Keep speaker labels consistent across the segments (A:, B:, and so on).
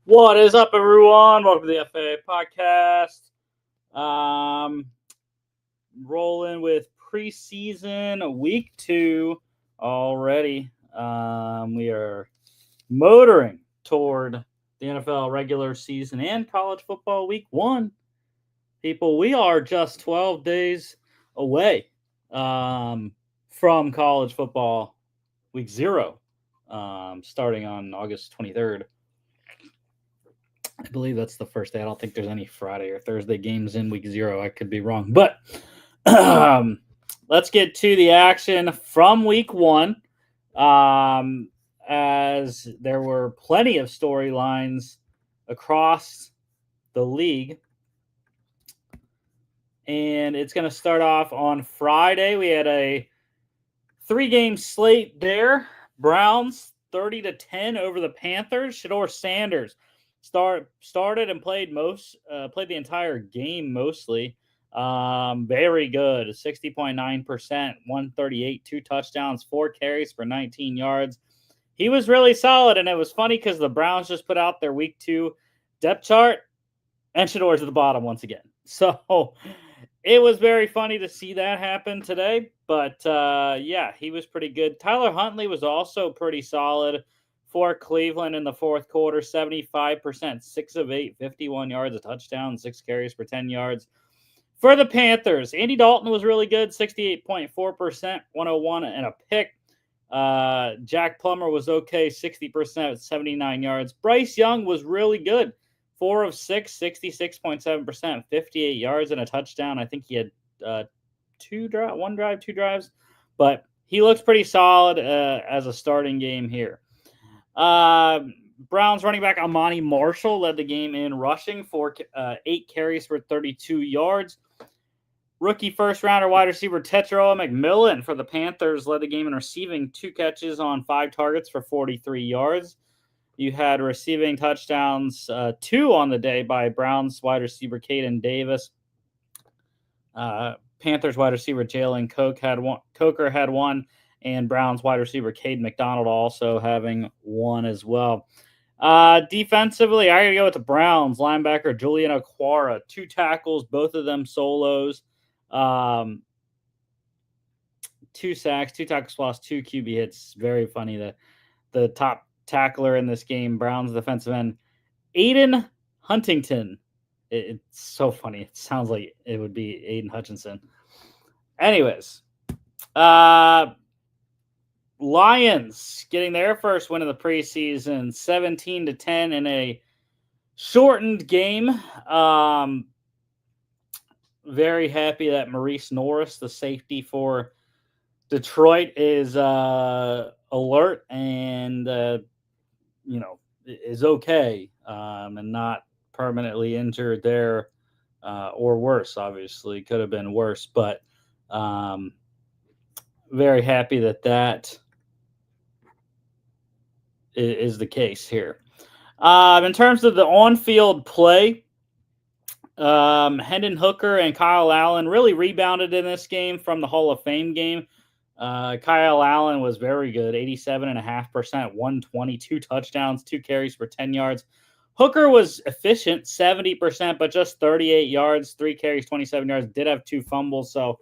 A: What is up, everyone? Welcome to the FAA podcast. Um, Rolling with preseason week 2 already. We are motoring toward the NFL regular season and college football week 1. People, we are just 12 days away from college football week 0, starting on August 23rd. I believe that's the first day. I don't think there's any Friday or Thursday games in week 0. I could be wrong. But let's get to the action from week 1. As there were plenty of storylines across the league. And it's going to start off on Friday. We had a 3-game slate there. Browns 30-10 over the Panthers. Shedeur Sanders started and played the entire game mostly. Very good, 60.9%, 138, 2 touchdowns, 4 carries for 19 yards. He was really solid, and it was funny because the Browns just put out their week 2 depth chart, and Shedeur's at the bottom once again. So it was very funny to see that happen today. But, yeah, he was pretty good. Tyler Huntley was also pretty solid for Cleveland in the fourth quarter, 75%, 6 of 8, 51 yards, a touchdown, 6 carries for 10 yards. For the Panthers, Andy Dalton was really good, 68.4%, 101 and a pick. Jack Plummer was okay, 60%, 79 yards. Bryce Young was really good, 4 of 6, 66.7%, 58 yards and a touchdown. I think he had two drives, but he looks pretty solid as a starting game here. Browns running back Amani Marshall led the game in rushing for 8 carries for 32 yards. Rookie first-rounder wide receiver Tetairoa McMillan for the Panthers led the game in receiving, 2 catches on 5 targets for 43 yards. You had receiving touchdowns, 2 on the day by Browns wide receiver Caden Davis. Panthers wide receiver Jalen Coker had 1, and Browns wide receiver Cade McDonald also having 1 as well. Defensively, I got to go with the Browns. Linebacker Julian Okwara, 2 tackles, both of them solos. 2 sacks, 2 tackles lost, 2 QB hits. Very funny that the top tackler in this game, Browns defensive end, Aiden Huntington. It's so funny. It sounds like it would be Aiden Hutchinson. Anyways, Lions getting their first win of the preseason, 17-10 in a shortened game. Very happy that Maurice Norris, the safety for Detroit, is alert and is okay and not permanently injured there or worse. Obviously, could have been worse, but very happy that is the case here. In terms of the on-field play, Hendon Hooker and Kyle Allen really rebounded in this game from the Hall of Fame game. Kyle Allen was very good, 87.5%, 122 touchdowns, 2 carries for 10 yards. Hooker was efficient, 70%, but just 38 yards, 3 carries, 27 yards, did have 2 fumbles. So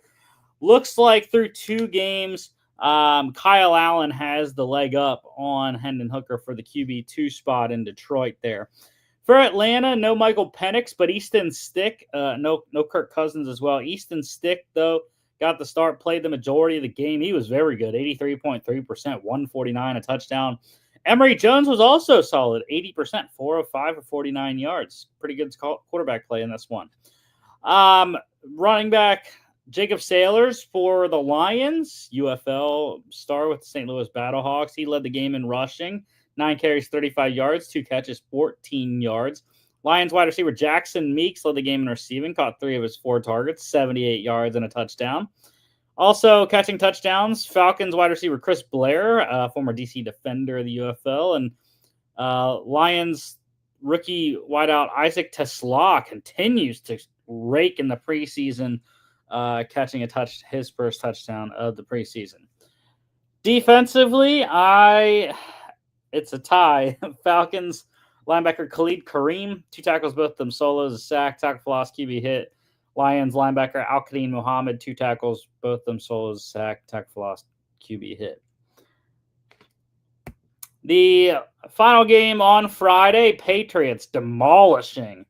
A: looks like through 2 games, Kyle Allen has the leg up on Hendon Hooker for the QB2 spot in Detroit there. For Atlanta, no Michael Penix, but Easton Stick, no Kirk Cousins as well. Easton Stick, though, got the start, played the majority of the game. He was very good, 83.3%, 149, a touchdown. Emory Jones was also solid, 80%, 4 of 5 for 49 yards. Pretty good quarterback play in this one. Running back Jacob Sailors for the Lions, UFL star with the St. Louis Battlehawks. He led the game in rushing, 9 carries, 35 yards, 2 catches, 14 yards. Lions wide receiver Jackson Meeks led the game in receiving, caught 3 of his 4 targets, 78 yards and a touchdown. Also catching touchdowns, Falcons wide receiver Chris Blair, former DC defender of the UFL, and Lions rookie wideout Isaac Tesla continues to rake in the preseason, catching his first touchdown of the preseason. Defensively, it's a tie. Falcons Linebacker Khalid Kareem, 2 tackles, both of them solos, a sack, tackle for loss, QB hit. Lions linebacker Al-Qadim Muhammad, 2 tackles, both of them solos, sack, tackle for loss, QB hit. The final game on Friday, Patriots demolishing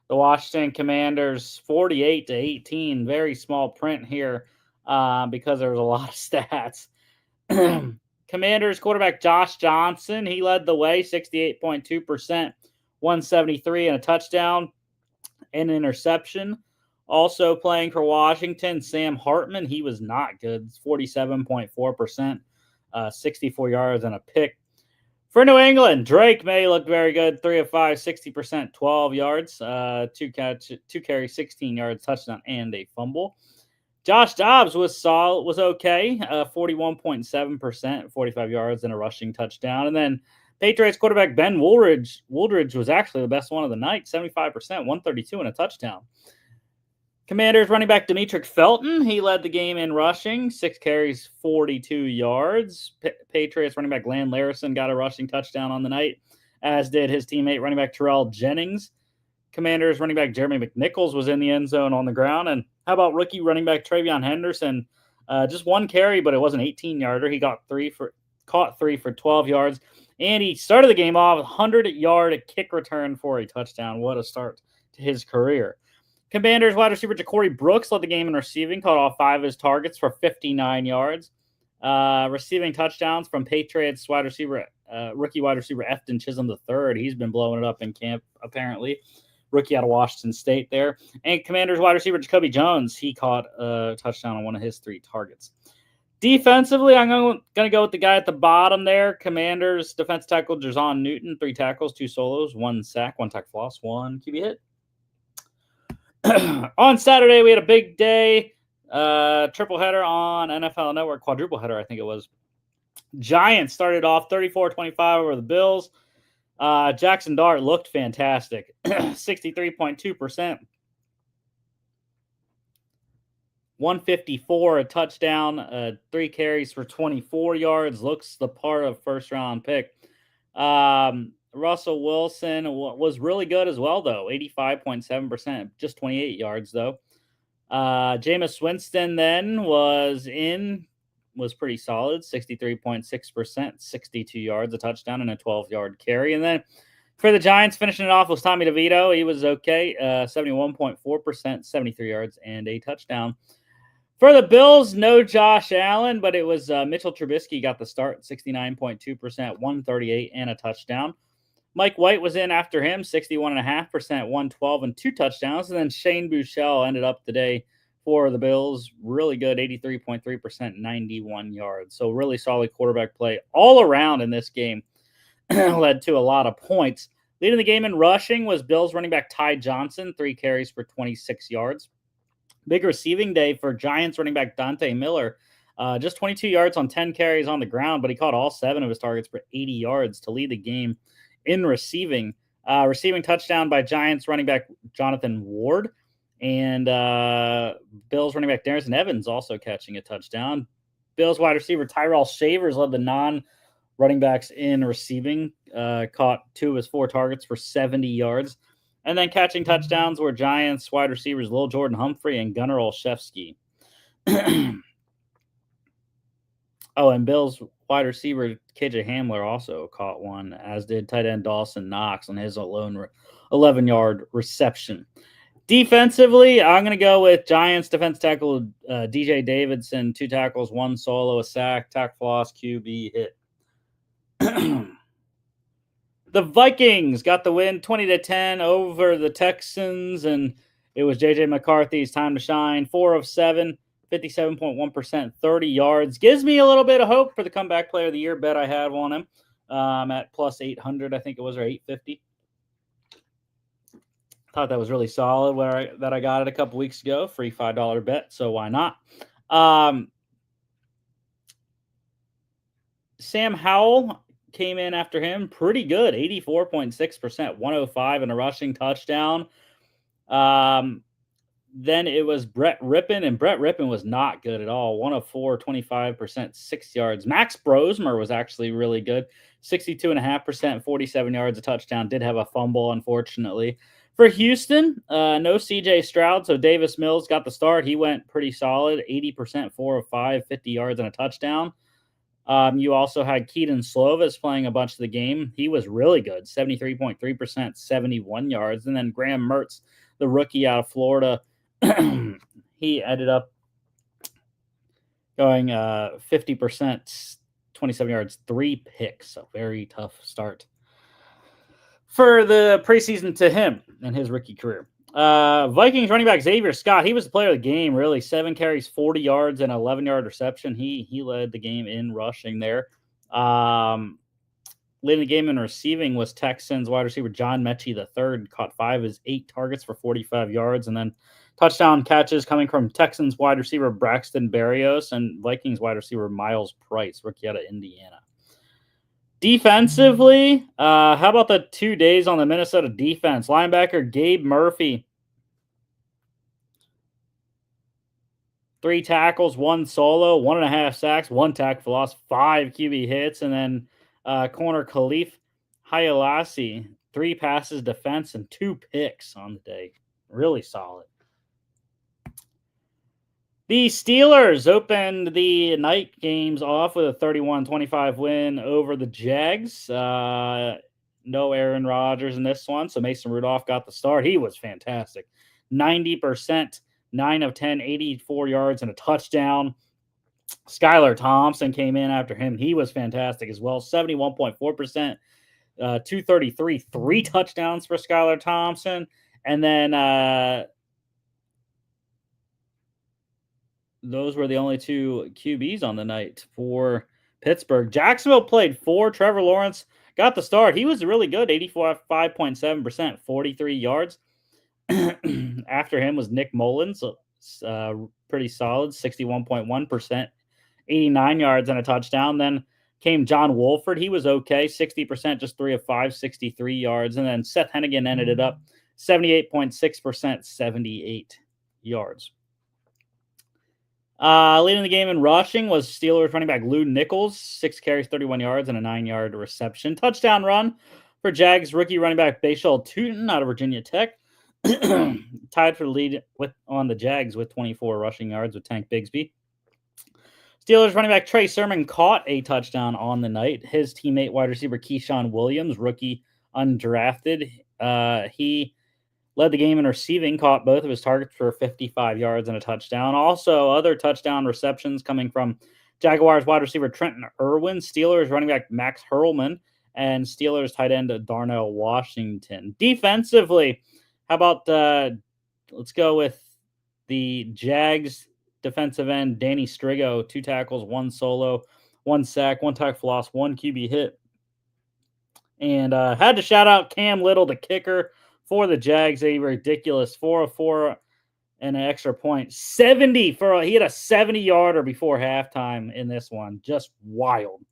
A: the Washington Commanders 48-18. Very small print here because there was a lot of stats. Commanders quarterback Josh Johnson, he led the way, 68.2%, 173 and a touchdown, and an interception. Also playing for Washington, Sam Hartman, he was not good, 47.4%, 64 yards and a pick. For New England, Drake May looked very good, 3 of 5, 60%, 12 yards, 2 carries, 16 yards, touchdown, and a fumble. Josh Dobbs was okay, 41.7%, 45 yards, and a rushing touchdown. And then Patriots quarterback Ben Woolridge was actually the best one of the night, 75%, 132 and a touchdown. Commanders running back Demetric Felton, he led the game in rushing, 6 carries, 42 yards. Patriots running back Land Larison got a rushing touchdown on the night, as did his teammate running back Terrell Jennings. Commanders running back Jeremy McNichols was in the end zone on the ground. And how about rookie running back Travion Henderson? Just 1 carry, but it was an 18-yarder. He caught 3 for 12 yards. And he started the game off 100-yard kick return for a touchdown. What a start to his career. Commanders wide receiver Ja'Cory Brooks led the game in receiving, caught all 5 of his targets for 59 yards. Receiving touchdowns from Patriots rookie wide receiver Efton Chisholm III. He's been blowing it up in camp, apparently. Rookie out of Washington State there. And Commanders wide receiver Jacoby Jones, he caught a touchdown on one of his 3 targets. Defensively, I'm going to go with the guy at the bottom there. Commanders defensive tackle Jerzon Newton, 3 tackles, 2 solos, 1 sack, 1 tackle for loss, 1 QB hit. On Saturday, we had a big day. Triple header on NFL Network, quadruple header, I think it was. Giants started off 34-25 over the Bills. Jackson Dart looked fantastic, 63.2%. 154, a touchdown, 3 carries for 24 yards. Looks the part of first-round pick. Russell Wilson was really good as well, though. 85.7%, just 28 yards, though. Jameis Winston then was pretty solid, 63.6%, 62 yards, a touchdown, and a 12-yard carry. And then for the Giants, finishing it off was Tommy DeVito. He was okay, 71.4%, 73 yards, and a touchdown. For the Bills, no Josh Allen, but it was Mitchell Trubisky got the start, 69.2%, 138, and a touchdown. Mike White was in after him, 61.5%, 112, and 2 touchdowns. And then Shane Buechele ended up the day for the Bills. Really good, 83.3%, 91 yards. So really solid quarterback play all around in this game. Led to a lot of points. Leading the game in rushing was Bills running back Ty Johnson, 3 carries for 26 yards. Big receiving day for Giants running back Dante Miller. Just 22 yards on 10 carries on the ground, but he caught all 7 of his targets for 80 yards to lead the game in receiving. Receiving touchdown by Giants running back Jonathan Ward. And Bills running back Darrison Evans also catching a touchdown. Bills wide receiver Tyrell Shavers led the non-running backs in receiving. Caught 2 of his 4 targets for 70 yards. And then catching touchdowns were Giants wide receivers Lil Jordan Humphrey and Gunnar Olszewski. Oh, and Bills wide receiver KJ Hamler also caught one, as did tight end Dawson Knox on his alone 11-yard reception. Defensively, I'm going to go with Giants defense tackle DJ Davidson, 2 tackles, 1 solo, a sack, tackle for loss, QB hit. The Vikings got the win 20-10 over the Texans, and it was J.J. McCarthy's time to shine. 4 of 7, 57.1%, 30 yards. Gives me a little bit of hope for the comeback player of the year bet I had on him at plus 800, I think it was, or 850. Thought that was really solid that I got it a couple weeks ago. Free $5 bet, so why not? Sam Howell came in after him pretty good, 84.6%, 105 and a rushing touchdown. Then it was Brett Rippon, and Brett Rippon was not good at all. 1 of 4, 25%, 6 yards. Max Brosmer was actually really good. 62.5%, 47 yards, a touchdown. Did have a fumble, unfortunately. For Houston, no CJ Stroud, so Davis Mills got the start. He went pretty solid. 80%, 4 of 5, 50 yards, and a touchdown. You also had Keaton Slovis playing a bunch of the game. He was really good. 73.3%, 71 yards. And then Graham Mertz, the rookie out of Florida, he ended up going 50%, 27 yards, 3 picks. So very tough start for the preseason to him in his rookie career. Vikings running back Xavier Scott, he was the player of the game, really. 7 carries, 40 yards, and 11-yard reception. He led the game in rushing there. Leading the game in receiving was Texans wide receiver John Mechie III, caught 5 of his 8 targets for 45 yards, and then touchdown catches coming from Texans wide receiver Braxton Berrios and Vikings wide receiver Miles Price, rookie out of Indiana. Defensively, how about the 2 days on the Minnesota defense? Linebacker Gabe Murphy, 3 tackles, 1 solo, 1.5 sacks, 1 tackle for loss, 5 QB hits, and then corner Khalif Hayalasi, 3 passes defense and 2 picks on the day. Really solid. The Steelers opened the night games off with a 31-25 win over the Jags. No Aaron Rodgers in this one, so Mason Rudolph got the start. He was fantastic. 90%, 9 of 10, 84 yards and a touchdown. Skylar Thompson came in after him. He was fantastic as well. 71.4%, 233, 3 touchdowns for Skylar Thompson. And then those were the only 2 QBs on the night for Pittsburgh. Jacksonville played 4. Trevor Lawrence got the start. He was really good, 85.7%, 43 yards. After him was Nick Mullins, pretty solid, 61.1%, 89 yards and a touchdown. Then came John Wolford. He was okay, 60%, just 3 of 5, 63 yards. And then Seth Hennigan ended it up 78.6%, 78 yards. Leading the game in rushing was Steelers running back Lou Nichols, 6 carries, 31 yards, and a 9-yard reception. Touchdown run for Jags rookie running back Bashal Tootin out of Virginia Tech. Tied for the lead on the Jags with 24 rushing yards with Tank Bigsby. Steelers running back Trey Sermon caught a touchdown on the night. His teammate wide receiver Keyshawn Williams, rookie undrafted, he led the game in receiving, caught both of his targets for 55 yards and a touchdown. Also, other touchdown receptions coming from Jaguars wide receiver Trenton Irwin, Steelers running back Max Hurlman, and Steelers tight end Darnell Washington. Defensively, how about let's go with the Jags defensive end Danny Strigo, 2 tackles, 1 solo, 1 sack, 1 tackle for loss, 1 QB hit. And had to shout out Cam Little, the kicker for the Jags. A ridiculous 4 of 4 and an extra point. 70 for he had a 70-yarder before halftime in this one. Just wild.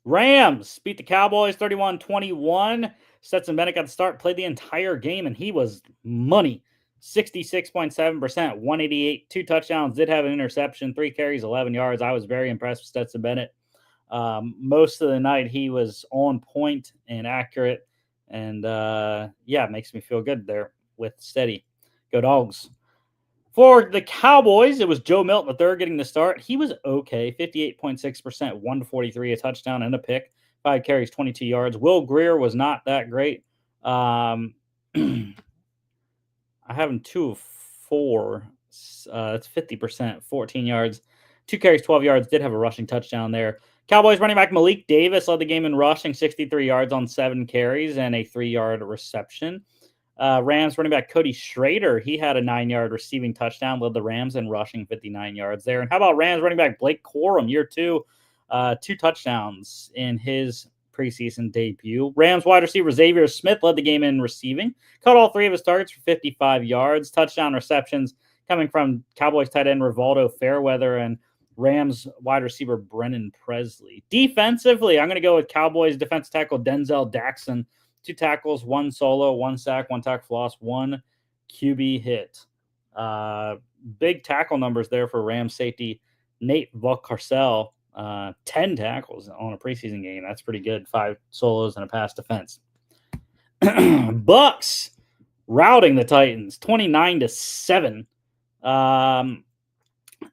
A: Rams beat the Cowboys 31-21. Stetson Bennett got the start, played the entire game, and he was money. 66.7%, 188, 2 touchdowns, did have an interception, 3 carries, 11 yards. I was very impressed with Stetson Bennett. Most of the night he was on point and accurate, and it makes me feel good there with steady. Go Dogs. For the Cowboys, it was Joe Milton III getting the start. He was okay, 58.6%, 143, a touchdown and a pick, 5 carries, 22 yards. Will Grier was not that great. I have him 2 of 4. That's 50%, 14 yards, 2 carries, 12 yards. Did have a rushing touchdown there. Cowboys running back Malik Davis led the game in rushing, 63 yards on 7 carries and a 3-yard reception. Rams running back Cody Schrader, he had a 9-yard receiving touchdown, led the Rams in rushing, 59 yards there. And how about Rams running back Blake Corum, year 2, 2 touchdowns in his preseason debut. Rams wide receiver Xavier Smith led the game in receiving, caught all 3 of his targets for 55 yards. Touchdown receptions coming from Cowboys tight end Rivaldo Fairweather and Rams wide receiver Brennan Presley. Defensively, I'm going to go with Cowboys defensive tackle Denzel Jackson, 2 tackles, 1 solo, 1 sack, 1 tackle for loss, 1 QB hit. Big tackle numbers there for Rams safety Nate Valcarcel. 10 tackles on a preseason game. That's pretty good. 5 solos and a pass defense. Bucks routing the Titans 29-7.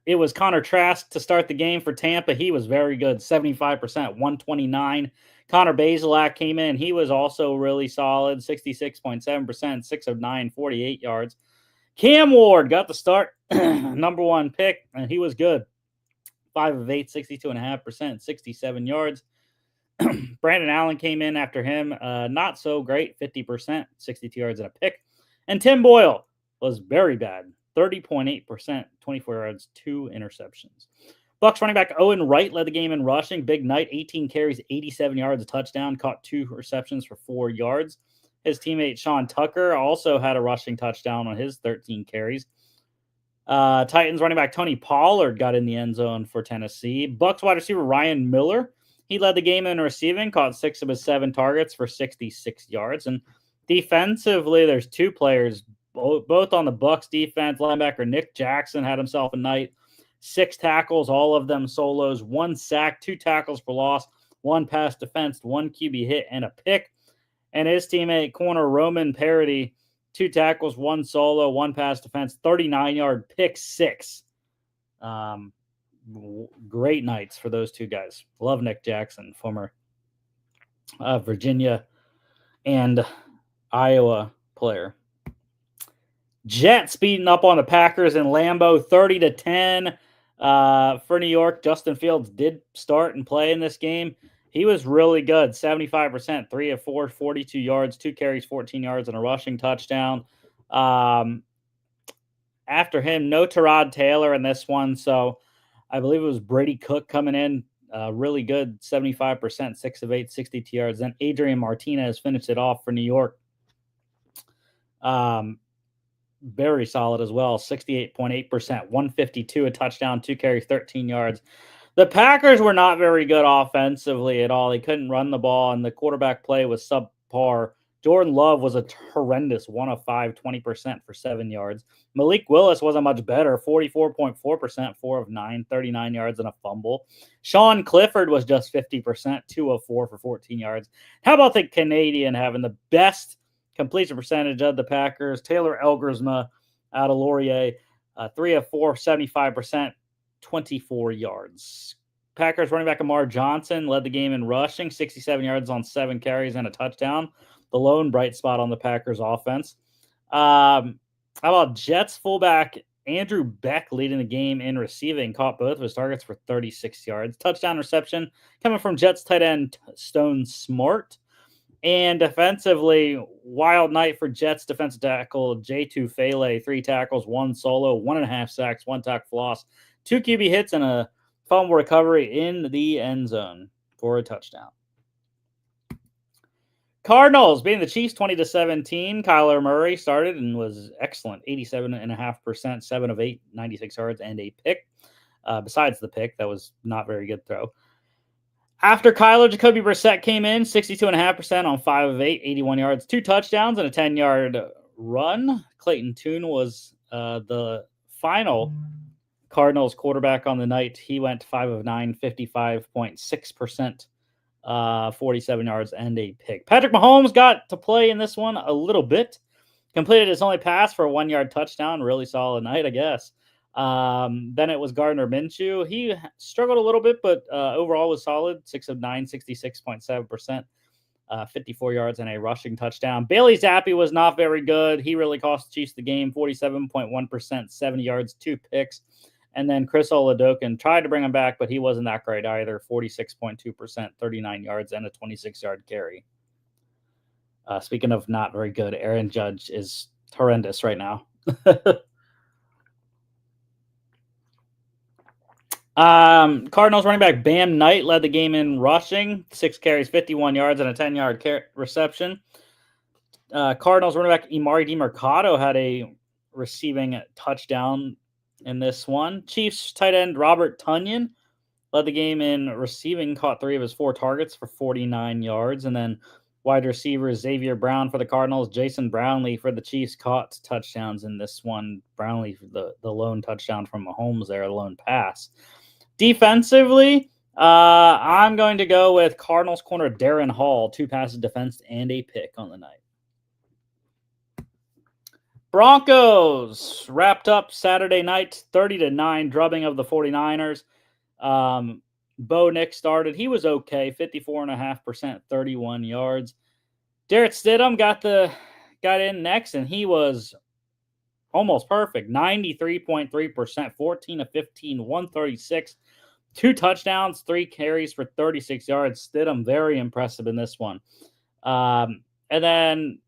A: It was Connor Trask to start the game for Tampa. He was very good, 75%, 129. Connor Bazelak came in. He was also really solid, 66.7%, 6 of 9, 48 yards. Cam Ward got the start, number 1 pick, and he was good. 5 of 8, 62.5%, 67 yards. Brandon Allen came in after him. Not so great, 50%, 62 yards and a pick. And Tim Boyle was very bad, 30.8%, 24 yards, 2 interceptions. Bucks running back Owen Wright led the game in rushing. Big night, 18 carries, 87 yards, a touchdown, caught 2 receptions for 4 yards. His teammate Sean Tucker also had a rushing touchdown on his 13 carries. Titans running back Tony Pollard got in the end zone for Tennessee. Bucks wide receiver Ryan Miller, he led the game in receiving, caught 6 of his 7 targets for 66 yards. And defensively, there's 2 players, both on the Bucks defense. Linebacker Nick Jackson had himself a night. 6 tackles, all of them solos, 1 sack, 2 tackles for loss, 1 pass defense, 1 QB hit, and a pick. And his teammate, corner Roman Parody, 2 tackles, 1 solo, 1 pass defense, 39-yard pick 6. Great nights for those 2 guys. Love Nick Jackson, former Virginia and Iowa player. Jets beating up on the Packers in Lambeau, 30-10. For New York, Justin Fields did start and play in this game. He was really good, 75%, 3 of 4, 42 yards, 2 carries, 14 yards, and a rushing touchdown. After him, no Tyrod Taylor in this one, so I believe it was Brady Cook coming in, really good, 75%, 6 of 8, 62 yards. Then Adrian Martinez finished it off for New York. Very solid as well, 68.8%, 152, a touchdown, 2 carries, 13 yards. The Packers were not very good offensively at all. They couldn't run the ball, and the quarterback play was subpar. Jordan Love was a horrendous 1 of 5, 20% for 7 yards. Malik Willis wasn't much better, 44.4%, 4 of 9, 39 yards and a fumble. Sean Clifford was just 50%, 2 of 4 for 14 yards. How about the Canadian having the best completion percentage of the Packers? Taylor Elgersma out of Laurier, 3 of 4, 75%, 24 yards. Packers running back Amar Johnson led the game in rushing, 67 yards on 7 carries and a touchdown. The lone bright spot on the Packers offense. How about Jets fullback Andrew Beck leading the game in receiving, caught both of his targets for 36 yards. Touchdown reception coming from Jets tight end Stone Smart. And defensively, wild night for Jets defensive tackle J2 Fele, 3 tackles, 1 solo, 1.5 sacks, 1 tackle for loss, 2 QB hits, and a fumble recovery in the end zone for a touchdown. Cardinals beating the Chiefs 20-17. Kyler Murray started and was excellent, 87.5%, 7 of 8, 96 yards, and a pick. Besides the pick, that was not very good throw. After Kyler, Jacoby Brissett came in, 62.5% on 5 of 8, 81 yards, 2 touchdowns, and a 10-yard run. Clayton Tune was the final Cardinals quarterback on the night. He went 5 of 9, 55.6%, 47 yards, and a pick. Patrick Mahomes got to play in this one a little bit. Completed his only pass for a 1-yard touchdown. Really solid night, I guess. Then it was Gardner Minshew. He struggled a little bit, but overall was solid. 6 of 9, 66.7%, 54 yards and a rushing touchdown. Bailey Zappi was not very good. He really cost the Chiefs the game. 47.1%, 70 yards, 2 picks. And then Chris Oladokin tried to bring him back, but he wasn't that great either. 46.2%, 39 yards, and a 26-yard carry. Speaking of not very good, Aaron Judge is horrendous right now. Cardinals running back Bam Knight led the game in rushing, 6 carries, 51 yards, and a 10-yard reception. Cardinals running back Imari DiMercado had a receiving touchdown in this one. Chiefs tight end Robert Tonyan led the game in receiving, caught 3 of his 4 targets for 49 yards. And then Wide receiver Xavier Brown for the Cardinals. Jason Brownlee for the Chiefs caught touchdowns in this one. Brownlee, the lone touchdown from Mahomes there, a lone pass. Defensively, I'm going to go with Cardinals corner Darren Hall, 2 passes defense and a pick on the night. Broncos wrapped up Saturday night, 30-9 drubbing of the 49ers. Bo Nick started. He was okay, 54.5%, 31 yards. Jarrett Stidham got in next, and he was almost perfect, 93.3%, 14 of 15, 136, 2 touchdowns, 3 carries for 36 yards. Stidham, very impressive in this one. And then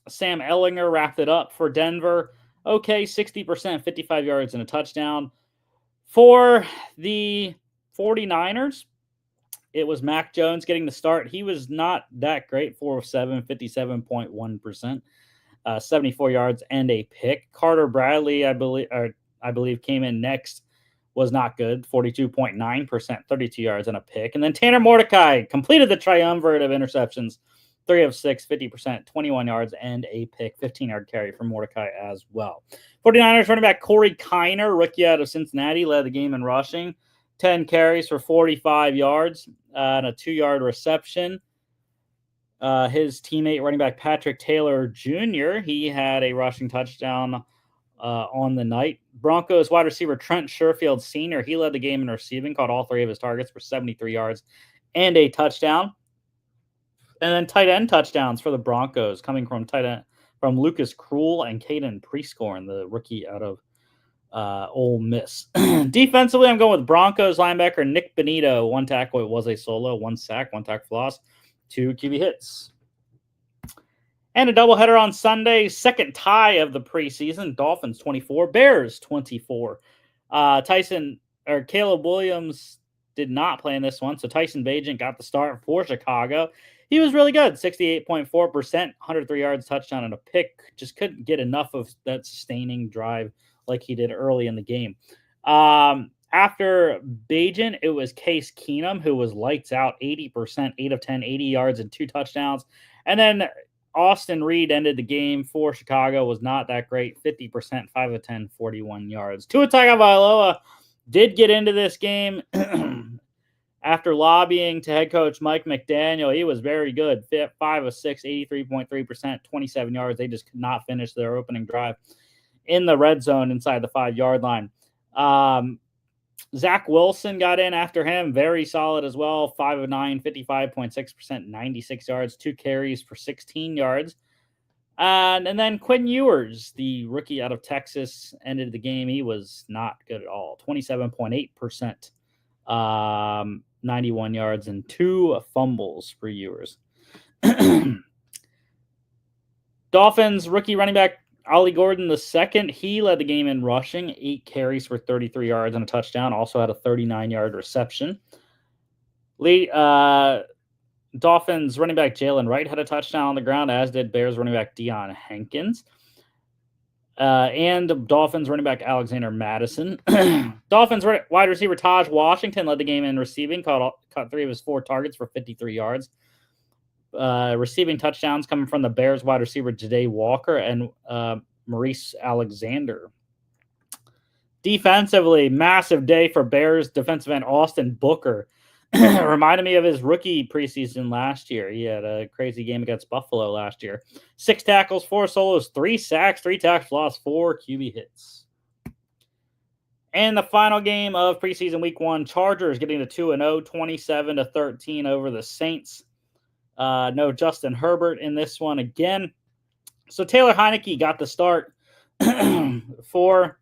A: Sam Ellinger wrapped it up for Denver. Okay, 60%, 55 yards and a touchdown. For the 49ers, it was Mac Jones getting the start. He was not that great, 4 of 7, 57.1%, 74 yards and a pick. Carter Bradley, I believe, came in next, was not good, 42.9%, 32 yards and a pick. And then Tanner Mordecai completed the triumvirate of interceptions, 3 of 6, 50%, 21 yards and a pick, 15-yard carry for Mordecai as well. 49ers running back Corey Kiner, rookie out of Cincinnati, led the game in rushing. 10 carries for 45 yards and a 2-yard reception. His teammate, running back Patrick Taylor Jr., he had a rushing touchdown on the night. Broncos wide receiver Trent Sherfield Sr., he led the game in receiving, caught all 3 of his targets for 73 yards and a touchdown. And then tight end touchdowns for the Broncos coming from Lucas Krull and Caden Prescorn, the rookie out of Ole Miss. Defensively, I'm going with Broncos linebacker Nick Benito. 1 tackle, it was a solo, 1 sack, 1 tackle for loss, 2 QB hits. And a doubleheader on Sunday, second tie of the preseason. Dolphins 24, Bears 24. Caleb Williams did not play in this one, so Tyson Bagent got the start for Chicago. He was really good, 68.4%, 103 yards, touchdown, and a pick. Just couldn't get enough of that sustaining drive like he did early in the game. After Bagent, it was Case Keenum, who was lights out, 80%, 8 of 10, 80 yards and 2 touchdowns. And then Austin Reed ended the game for Chicago, was not that great, 50%, 5 of 10, 41 yards. Tua Tagovailoa did get into this game after lobbying to head coach Mike McDaniel. He was very good, 5 of 6, 83.3%, 27 yards. They just could not finish their opening drive in the red zone inside the 5-yard line. Zach Wilson got in after him, very solid as well, 5 of 9, 55.6%, 96 yards, 2 carries for 16 yards. And then Quinn Ewers, the rookie out of Texas, ended the game. He was not good at all, 27.8%, 91 yards and 2 fumbles for Ewers. Dolphins rookie running back Ollie Gordon II, he led the game in rushing, 8 carries for 33 yards and a touchdown. Also had a 39-yard reception. Dolphins running back Jalen Wright had a touchdown on the ground, as did Bears running back Deion Hankins. And Dolphins running back Alexander Madison. Dolphins wide receiver Taj Washington led the game in receiving, caught 3 of his 4 targets for 53 yards. Receiving touchdowns coming from the Bears wide receiver Ja'Day Walker and Maurice Alexander. Defensively, massive day for Bears defensive end Austin Booker. Reminded me of his rookie preseason last year. He had a crazy game against Buffalo last year. 6 tackles, 4 solos, 3 sacks, 3 tackles lost, 4 QB hits. And the final game of preseason week 1, Chargers getting to 2-0, 27-13 over the Saints. No Justin Herbert in this one again. So Taylor Heineke got the start for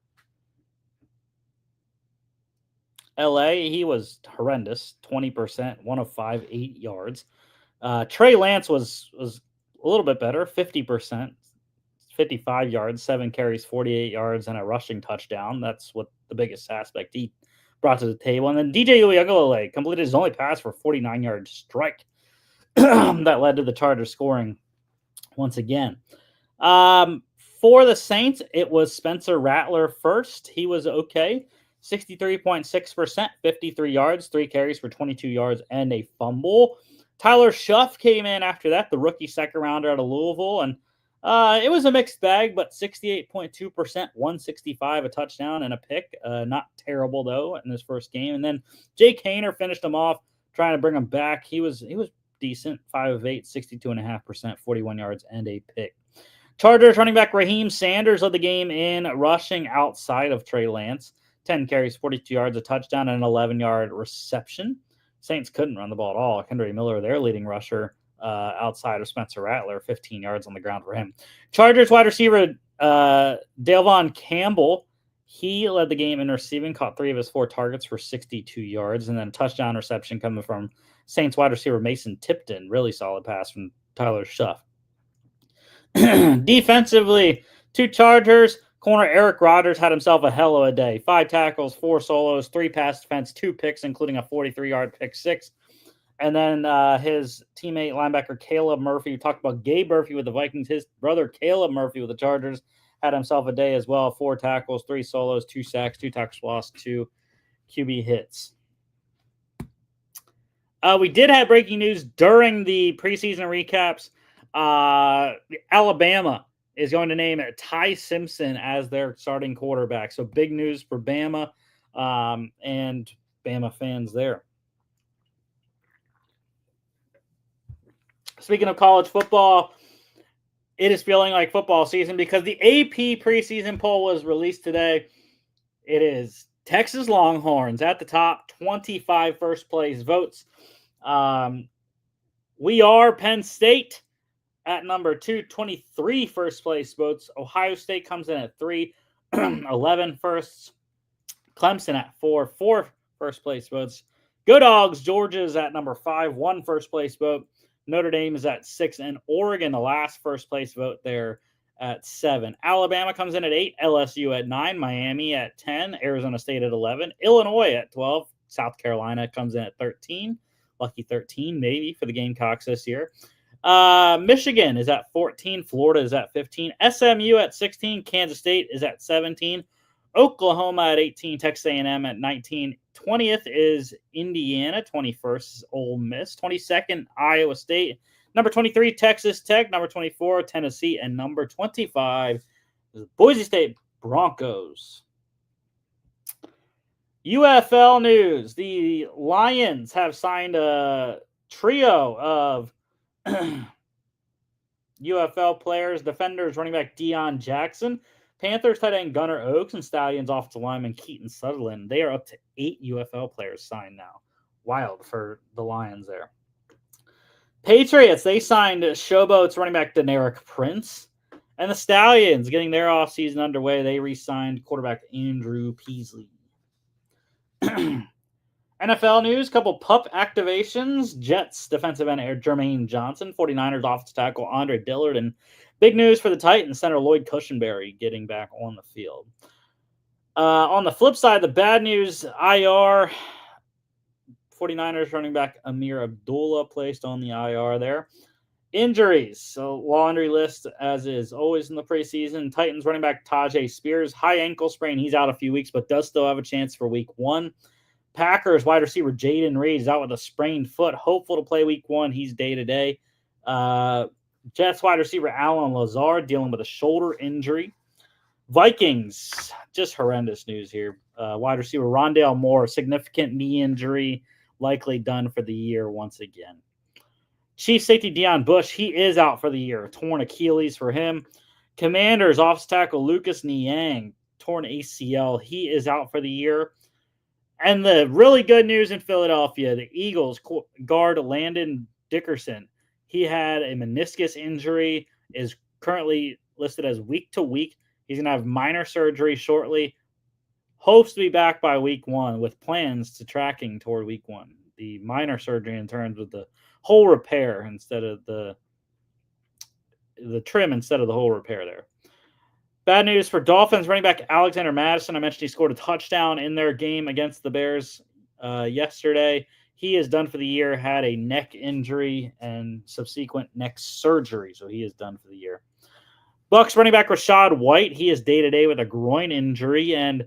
A: LA. He was horrendous, 20%, 1 of 5, 8 yards. Trey Lance was a little bit better, 50%, 55 yards, 7 carries, 48 yards, and a rushing touchdown. That's what the biggest aspect he brought to the table. And then DJ Uiagalelei completed his only pass for a 49-yard strike. That led to the Chargers scoring once again. For the Saints, it was Spencer Rattler first. He was okay. 63.6%, 53 yards, 3 carries for 22 yards, and a fumble. Tyler Shuff came in after that, the rookie second rounder out of Louisville, and it was a mixed bag, but 68.2%, 165, a touchdown and a pick. Not terrible though in his first game. And then Jake Hayner finished him off, trying to bring him back. He was decent, 5 of 8, 62.5%, 41 yards and a pick. Chargers running back Raheem Sanders led the game in rushing outside of Trey Lance. 10 carries, 42 yards, a touchdown, and an 11-yard reception. Saints couldn't run the ball at all. Henry Miller, their leading rusher, outside of Spencer Rattler, 15 yards on the ground for him. Chargers wide receiver Delvon Campbell, he led the game in receiving, caught 3 of his 4 targets for 62 yards, and then touchdown reception coming from Saints wide receiver Mason Tipton. Really solid pass from Tyler Shuff. Defensively, 2 Chargers. Corner Eric Rodgers had himself a hell of a day. 5 tackles, 4 solos, 3 pass defense, 2 picks, including a 43-yard pick 6. And then his teammate linebacker Caleb Murphy, who talked about Gabe Murphy with the Vikings. His brother Caleb Murphy with the Chargers had himself a day as well. 4 tackles, 3 solos, 2 sacks, 2 tackles lost, 2 QB hits. We did have breaking news during the preseason recaps. Alabama is going to name Ty Simpson as their starting quarterback. So big news for Bama and Bama fans there. Speaking of college football, it is feeling like football season because the AP preseason poll was released today. It is Texas Longhorns at the top, 25 first place votes. We are Penn State at number 2, 23 first place votes. Ohio State comes in at 3, 11 firsts. Clemson at 4 first place votes. Go Dogs, Georgia's at number 5, 1 first place vote. Notre Dame is at 6, and Oregon, the last first place vote there, at 7. Alabama comes in at 8, LSU at 9, Miami at 10, Arizona State at 11, Illinois at 12, South Carolina comes in at 13. Lucky 13 maybe for the Gamecocks this year. Michigan is at 14. Florida is at 15. SMU at 16. Kansas State is at 17. Oklahoma at 18. Texas A&M at 19. 20th is Indiana. 21st is Ole Miss. 22nd, Iowa State. Number 23, Texas Tech. Number 24, Tennessee. And number 25 is the Boise State Broncos. UFL news. The Lions have signed a trio of UFL players, defenders, running back Deion Jackson, Panthers tight end Gunnar Oaks, and Stallions offensive lineman Keaton Sutherland. They are up to 8 UFL players signed now. Wild for the Lions there. Patriots, they signed Showboats running back Deneric Prince. And the Stallions getting their offseason underway. They re-signed quarterback Andrew Peasley. NFL news, couple pup activations. Jets defensive end Jermaine Johnson, 49ers offensive tackle Andre Dillard, and big news for the Titans, center Lloyd Cushenberry getting back on the field. On the flip side, the bad news, IR, 49ers running back Amir Abdullah placed on the IR there. Injuries, so laundry list as is always in the preseason. Titans running back Tajay Spears, high ankle sprain. He's out a few weeks, but does still have a chance for week 1. Packers wide receiver Jaden Reed is out with a sprained foot, hopeful to play week 1. He's day-to-day. Jets wide receiver Alan Lazard dealing with a shoulder injury. Vikings, just horrendous news here. Wide receiver Rondale Moore, significant knee injury, likely done for the year once again. Chief safety Deion Bush, he is out for the year. Torn Achilles for him. Commanders offensive tackle Lucas Niang, torn ACL. He is out for the year. And the really good news in Philadelphia, the Eagles guard Landon Dickerson. He had a meniscus injury, is currently listed as week to week. He's going to have minor surgery shortly. Hopes to be back by week 1 with plans to tracking toward week 1. The minor surgery in terms of the whole repair instead of the trim instead of the whole repair there. Bad news for Dolphins running back Alexander Madison. I mentioned he scored a touchdown in their game against the Bears yesterday. He is done for the year, had a neck injury and subsequent neck surgery, so he is done for the year. Bucs running back Rachaad White, he is day-to-day with a groin injury, and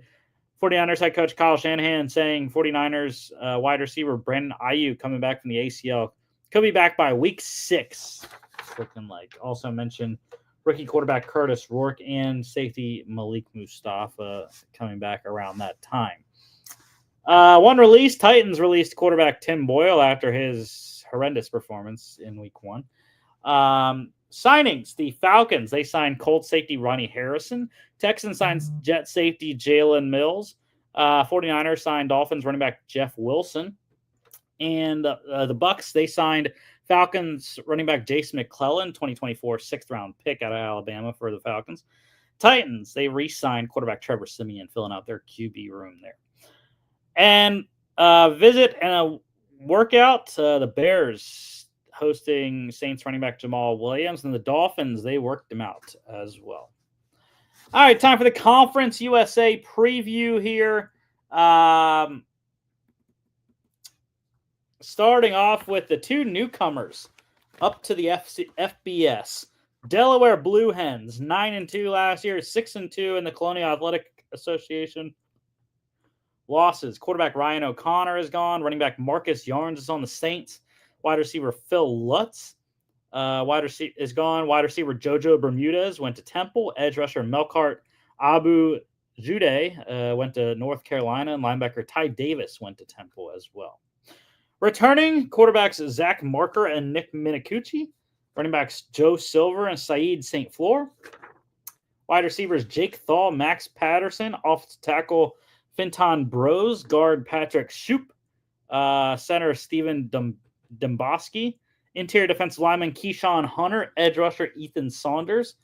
A: 49ers head coach Kyle Shanahan saying 49ers wide receiver Brandon Ayuk coming back from the ACL Could be back by week 6. It's looking like. Also mentioned rookie quarterback Curtis Rourke and safety Malik Mustafa coming back around that time. One release, Titans released quarterback Tim Boyle after his horrendous performance in week 1. Signings, the Falcons, they signed Colts safety Ronnie Harrison. Texans signed Jet safety Jalen Mills. 49ers signed Dolphins running back Jeff Wilson. And the Bucs, they signed Falcons running back Jason McClellan, 2024 6th-round pick out of Alabama for the Falcons. Titans, they re-signed quarterback Trevor Siemian, filling out their QB room there. And visit and a workout, the Bears hosting Saints running back Jamal Williams, and the Dolphins, they worked him out as well. All right, time for the Conference USA preview here. Starting off with the 2 newcomers up to the FBS. Delaware Blue Hens, 9-2 last year, 6-2 in the Colonial Athletic Association. Losses. Quarterback Ryan O'Connor is gone. Running back Marcus Yarns is on the Saints. Wide receiver Phil Lutz is gone. Wide receiver JoJo Bermudez went to Temple. Edge rusher Melkart Abu Jude went to North Carolina. And linebacker Ty Davis went to Temple as well. Returning quarterbacks Zach Marker and Nick Minicucci. Running backs Joe Silver and Saeed St. Fleur. Wide receivers Jake Thaw, Max Patterson. Offensive tackle Finton Bros, guard Patrick Shoop, center Stephen Demboski, interior defensive lineman Keyshawn Hunter, edge rusher Ethan Saunders,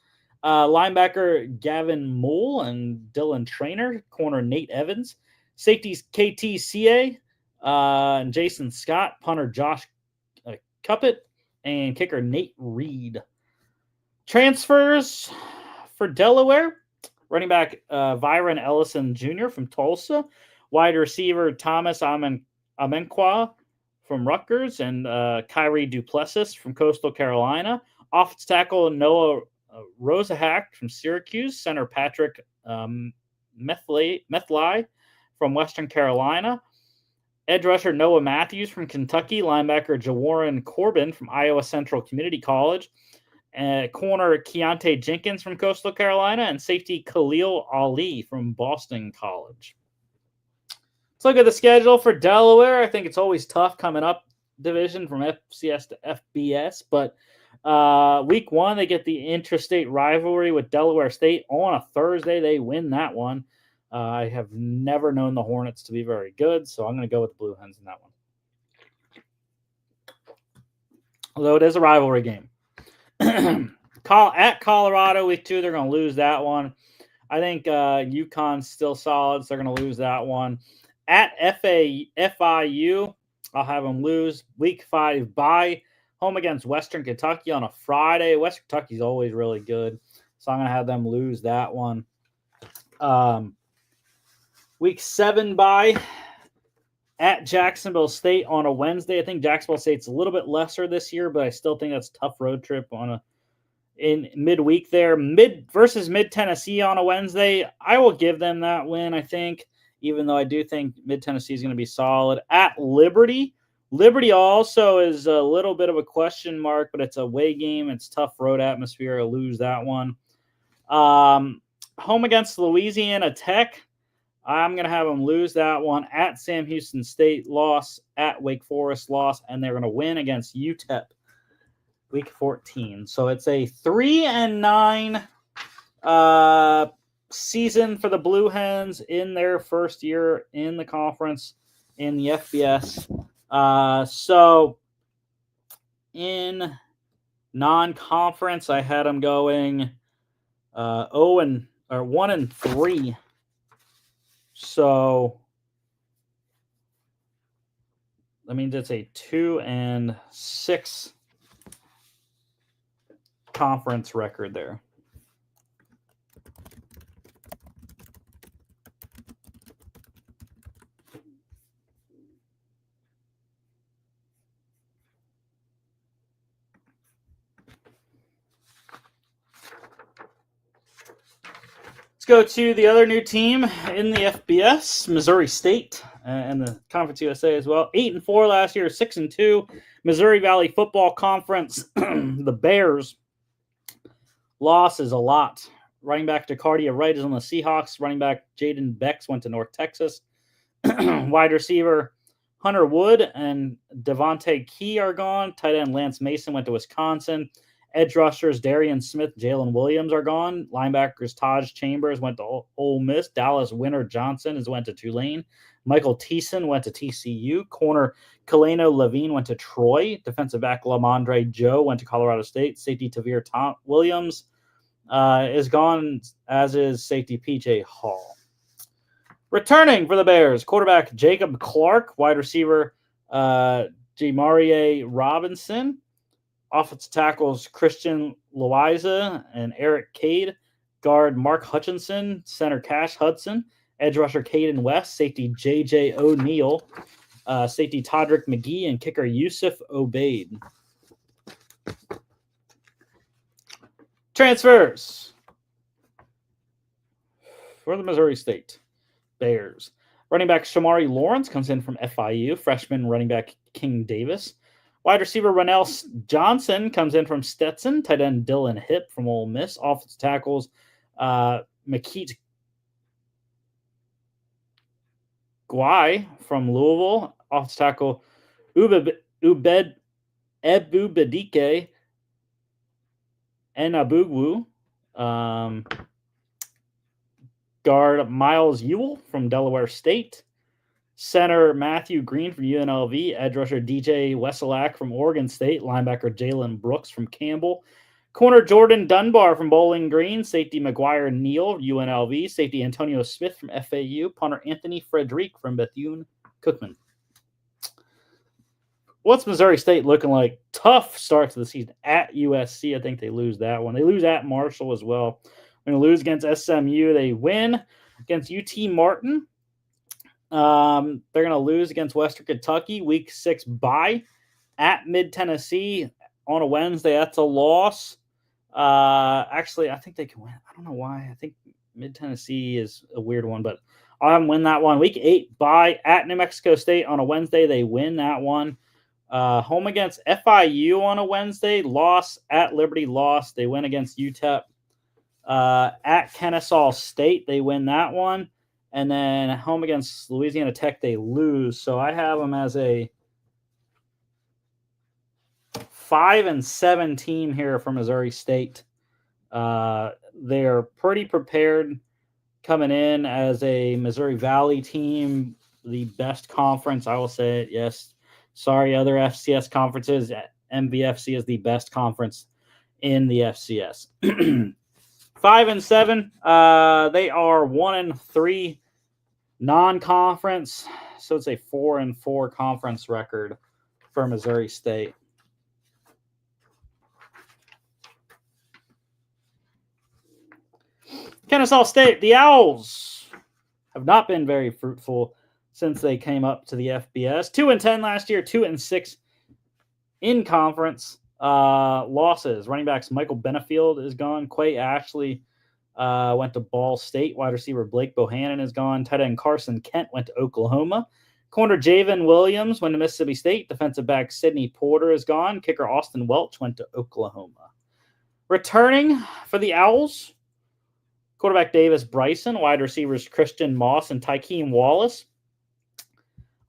A: linebacker Gavin Moole and Dylan Trainer, corner Nate Evans, safeties KT CA and Jason Scott, punter Josh Cuppett, and kicker Nate Reed. Transfers for Delaware. Running back Vyron Ellison Jr. from Tulsa. Wide receiver Thomas Amenqua from Rutgers. And Kyrie Duplessis from Coastal Carolina. Offensive tackle Noah Rosahack from Syracuse. Center Patrick Methlai from Western Carolina. Edge rusher Noah Matthews from Kentucky. Linebacker Jawarren Corbin from Iowa Central Community College. Corner Keontae Jenkins from Coastal Carolina, and safety Khalil Ali from Boston College. Let's look at the schedule for Delaware. I think it's always tough coming up division from FCS to FBS, but week 1, they get the interstate rivalry with Delaware State on a Thursday. They win that one. I have never known the Hornets to be very good, so I'm going to go with the Blue Hens in that one. Although it is a rivalry game. At Colorado, week 2, they're going to lose that one. I think UConn's still solid, so they're going to lose that one. At FIU, I'll have them lose. Week 5 bye. Home against Western Kentucky on a Friday. Western Kentucky's always really good, so I'm going to have them lose that one. Week 7 bye. At Jacksonville State on a Wednesday. I think Jacksonville State's a little bit lesser this year, but I still think that's a tough road trip in midweek there. Versus Mid Tennessee on a Wednesday. I will give them that win, I think, even though I do think Mid Tennessee is going to be solid. At Liberty. Liberty also is a little bit of a question mark, but it's a away game. It's tough road atmosphere. I'll lose that one. Home against Louisiana Tech. I'm going to have them lose that one. At Sam Houston State, loss. At Wake Forest, loss. And they're going to win against UTEP week 14. So it's a 3-9 season for the Blue Hens in their first year in the conference in the FBS. So in non-conference, I had them going 1-3. So that means it's a 2-6 conference record there. Go to the other new team in the FBS, Missouri State, and the Conference USA as well. 8-4 last year, 6-2. Missouri Valley Football Conference, the Bears loss is a lot. Running back Dacardia Wright is on the Seahawks. Running back Jaden Becks went to North Texas. Wide receiver Hunter Wood and Devontae Key are gone. Tight end Lance Mason went to Wisconsin. Edge rushers Darian Smith, Jalen Williams are gone. Linebackers Taj Chambers went to Ole Miss. Dallas Winter Johnson went to Tulane. Michael Thiessen went to TCU. Corner Kaleno Levine went to Troy. Defensive back Lamondre Joe went to Colorado State. Safety Tavir Williams is gone, as is safety PJ Hall. Returning for the Bears, quarterback Jacob Clark, wide receiver Jamarie Robinson, offensive tackles Christian Loiza and Eric Cade, guard Mark Hutchinson, center Cash Hudson, edge rusher Caden West, safety J.J. O'Neal, safety Todrick McGee, and kicker Yusuf Obaid. Transfers for the Missouri State Bears. Running back Shamari Lawrence comes in from FIU. Freshman running back King Davis. Wide receiver Rennell Johnson comes in from Stetson. Tight end Dylan Hipp from Ole Miss. Offensive tackles McKeet Guai from Louisville. Offensive tackle Ubed Ebubedike Enabugwu. Guard Miles Ewell from Delaware State. Center Matthew Green from UNLV. Edge rusher DJ Wesolak from Oregon State. Linebacker Jalen Brooks from Campbell. Corner Jordan Dunbar from Bowling Green. Safety McGuire Neal, UNLV. Safety Antonio Smith from FAU. Punter Anthony Frederick from Bethune-Cookman. What's Missouri State looking like? Tough start to the season at USC. I think they lose that one. They lose at Marshall as well. Going to lose against SMU. They win against UT Martin. They're going to lose against Western Kentucky. Week 6 bye at Mid-Tennessee on a Wednesday. That's a loss. Actually, I think they can win. I don't know why. I think Mid-Tennessee is a weird one, but I'll have them win that one. Week 8 bye at New Mexico State on a Wednesday. They win that one. Home against FIU on a Wednesday. Loss at Liberty. Loss. They win against UTEP. At Kennesaw State, they win that one. And then home against Louisiana Tech, they lose. So I have them as a 5-7 team here for Missouri State. They're pretty prepared coming in as a Missouri Valley team, the best conference. I will say it, yes. Sorry, other FCS conferences. MVFC is the best conference in the FCS. 5-7. They are 1-3 non-conference, so it's a 4-4 conference record for Missouri State. Kennesaw State, the Owls have not been very fruitful since they came up to the FBS. 2-10 last year, 2-6 in conference. Losses. Running backs Michael Benefield is gone. Quay Ashley went to Ball State. Wide receiver Blake Bohannon is gone. Tight end Carson Kent went to Oklahoma. Corner Javen Williams went to Mississippi State. Defensive back Sidney Porter is gone. Kicker Austin Welch went to Oklahoma. Returning for the Owls, quarterback Davis Bryson. Wide receivers Christian Moss and Tykeem Wallace.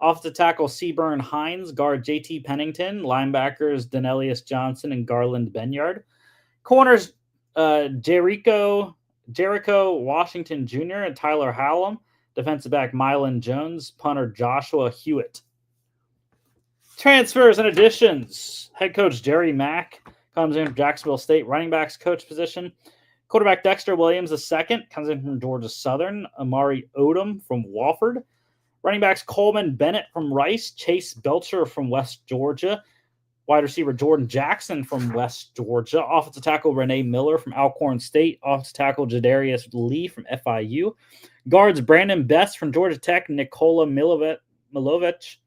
A: Offensive tackle Seaburn Hines, guard JT Pennington, linebackers Denelius Johnson and Garland Benyard. Corners Jericho Washington Jr. and Tyler Hallam. Defensive back Mylan Jones, punter Joshua Hewitt. Transfers and additions. Head coach Jerry Mack comes in from Jacksonville State, running backs coach position. Quarterback Dexter Williams II comes in from Georgia Southern. Amari Odom from Wofford. Running backs Coleman Bennett from Rice, Chase Belcher from West Georgia, wide receiver Jordan Jackson from West Georgia, offensive tackle Renee Miller from Alcorn State, offensive tackle Jadarius Lee from FIU, guards Brandon Best from Georgia Tech, Nikola Milovich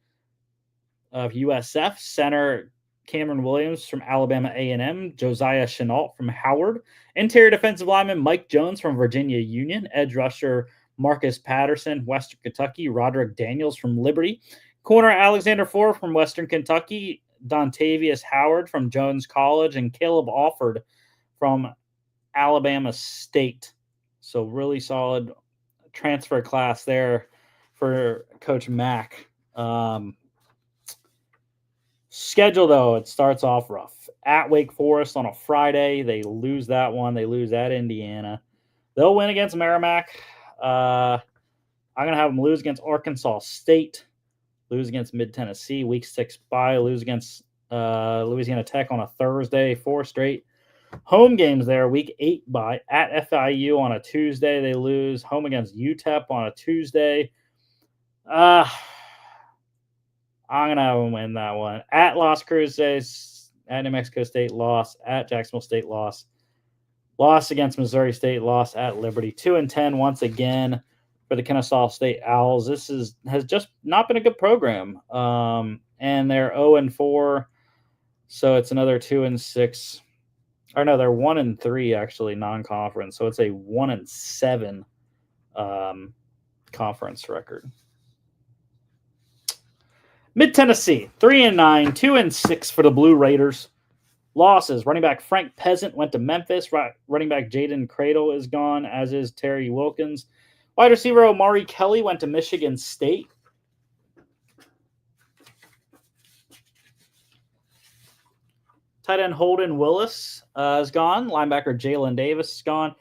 A: of USF, center Cameron Williams from Alabama A&M, Josiah Chenault from Howard, interior defensive lineman Mike Jones from Virginia Union, edge rusher Marcus Patterson, Western Kentucky, Roderick Daniels from Liberty, corner Alexander Ford from Western Kentucky, Dontavius Howard from Jones College and Caleb Alford from Alabama State. So really solid transfer class there for Coach Mack. Schedule, though, it starts off rough. At Wake Forest on a Friday, they lose that one. They lose at Indiana. They'll win against Merrimack. I'm going to have them lose against Arkansas State, lose against Mid-Tennessee, Week 6 bye, lose against Louisiana Tech on a Thursday, 4 straight. Home games there, Week 8 bye, at FIU on a Tuesday, they lose. Home against UTEP on a Tuesday. I'm going to have them win that one. At Las Cruces, at New Mexico State, loss. At Jacksonville State, loss. Loss against Missouri State, loss at Liberty. 2-10 once again for the Kennesaw State Owls. This has just not been a good program. And they're 0-4, so it's another 2-6. Or no, they're 1-3 actually non-conference, so it's a 1-7 conference record. Mid-Tennessee, 3-9, 2-6 for the Blue Raiders. Losses, running back Frank Peasant went to Memphis. Running back Jaden Cradle is gone, as is Terry Wilkins. Wide receiver Omari Kelly went to Michigan State. Tight end Holden Willis is gone. Linebacker Jalen Davis is gone.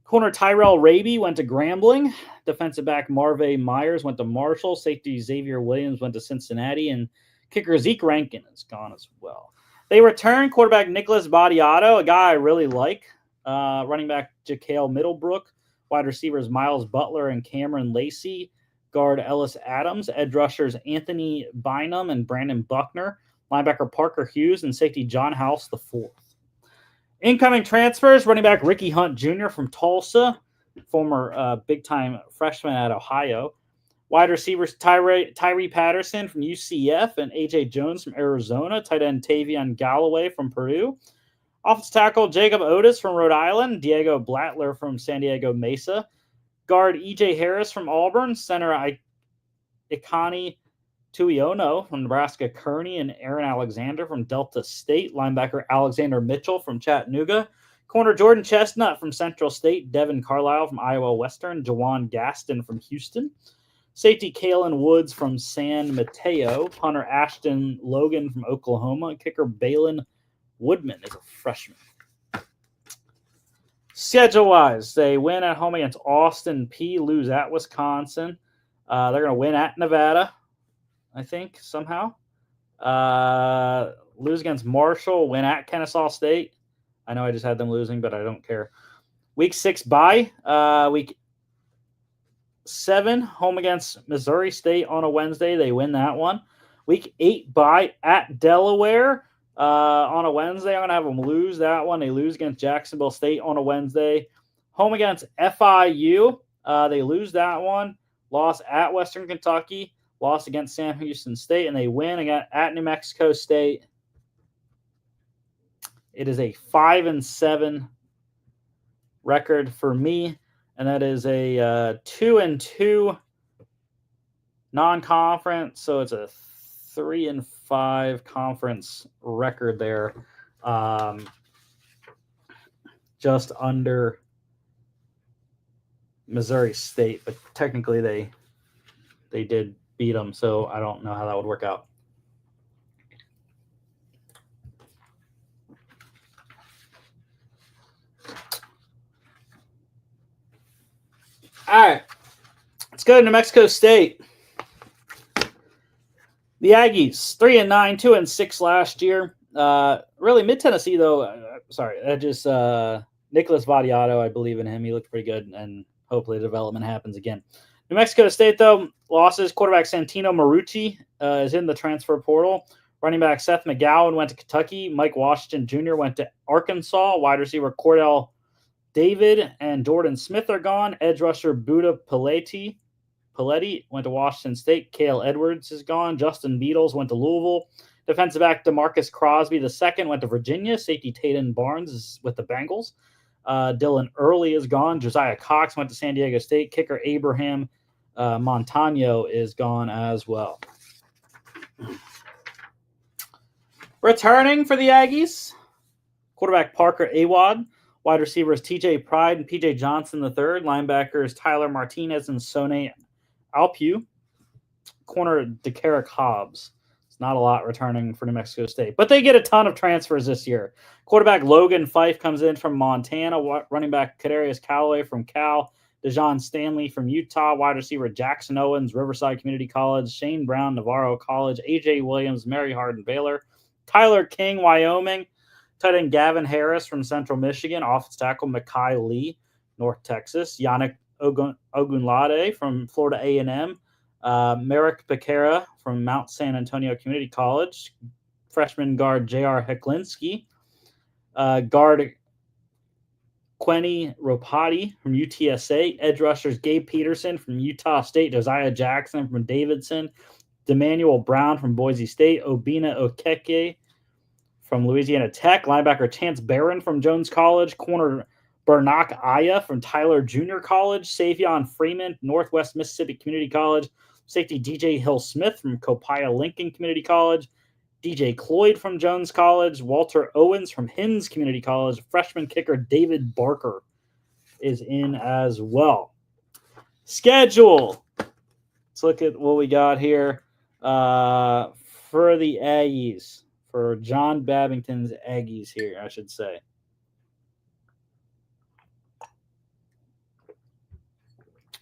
A: Corner Tyrell Raby went to Grambling. Defensive back Marvay Myers went to Marshall. Safety Xavier Williams went to Cincinnati. And kicker Zeke Rankin is gone as well. They return quarterback Nicholas Badiato, a guy I really like. Running back Jakael Middlebrook. Wide receivers Miles Butler and Cameron Lacey. Guard Ellis Adams. Edge rushers Anthony Bynum and Brandon Buckner. Linebacker Parker Hughes and safety John House IV. Incoming transfers, running back Ricky Hunt Jr. from Tulsa, former big-time freshman at Ohio. Wide receivers Tyree Patterson from UCF and A.J. Jones from Arizona. Tight end Tavion Galloway from Purdue. Offensive tackle Jacob Otis from Rhode Island. Diego Blattler from San Diego Mesa. Guard E.J. Harris from Auburn. Center Ikani Tuiono from Nebraska Kearney and Aaron Alexander from Delta State. Linebacker Alexander Mitchell from Chattanooga. Corner Jordan Chestnut from Central State. Devin Carlisle from Iowa Western. Jawan Gaston from Houston. Safety Kalen Woods from San Mateo. Punter Ashton Logan from Oklahoma. Kicker Balin Woodman is a freshman. Schedule-wise, they win at home against Austin Peay, lose at Wisconsin. They're going to win at Nevada, I think, somehow. Lose against Marshall, win at Kennesaw State. I know I just had them losing, but I don't care. Week 6 bye. Week 7, home against Missouri State on a Wednesday. They win that one. Week 8 bye at Delaware on a Wednesday. I'm going to have them lose that one. They lose against Jacksonville State on a Wednesday. Home against FIU. They lose that one. Loss at Western Kentucky. Loss against Sam Houston State. And they win again at New Mexico State. It is a 5-7 record for me. And that is a 2-2 non-conference. So it's a 3-5 conference record there. Just under Missouri State. But technically they did beat them. So I don't know how that would work out. All right, let's go to New Mexico State. The Aggies, 3-9, 2-6 last year. Really, Mid-Tennessee, though, Nicholas Vadiato, I believe in him. He looked pretty good, and hopefully the development happens again. New Mexico State, though, losses. Quarterback Santino Marucci is in the transfer portal. Running back Seth McGowan went to Kentucky. Mike Washington Jr. went to Arkansas. Wide receiver Cordell David and Jordan Smith are gone. Edge rusher Buda Paletti went to Washington State. Cale Edwards is gone. Justin Beatles went to Louisville. Defensive back DeMarcus Crosby II went to Virginia. Safety Tatum Barnes is with the Bengals. Dylan Early is gone. Josiah Cox went to San Diego State. Kicker Abraham Montano is gone as well. Returning for the Aggies, quarterback Parker Awad. Wide receivers TJ Pride and PJ Johnson III. Linebackers Tyler Martinez and Sone Alpew. Corner DeCarrick Hobbs. It's not a lot returning for New Mexico State, but they get a ton of transfers this year. Quarterback Logan Fife comes in from Montana. Running back Kadarius Callaway from Cal. Dejon Stanley from Utah. Wide receiver Jackson Owens, Riverside Community College. Shane Brown, Navarro College. AJ Williams, Mary Hardin Baylor. Tyler King, Wyoming. Tight end Gavin Harris from Central Michigan. Offensive tackle Makai Lee, North Texas. Yannick Ogunlade from Florida A&M. Merrick Becerra from Mount San Antonio Community College. Freshman guard J.R. Heklinski. Guard Quenny Ropati from UTSA. Edge rushers Gabe Peterson from Utah State. Josiah Jackson from Davidson. D'Emmanuel Brown from Boise State. Obina Okeke from Louisiana Tech. Linebacker Chance Barron from Jones College. Corner Bernak Aya from Tyler Junior College. Savion Freeman, Northwest Mississippi Community College. Safety DJ Hill Smith from Copiah Lincoln Community College. DJ Cloyd from Jones College. Walter Owens from Hinds Community College. Freshman kicker David Barker is in as well. Schedule. Let's look at what we got here for the Aggies. For John Babington's Aggies here, I should say.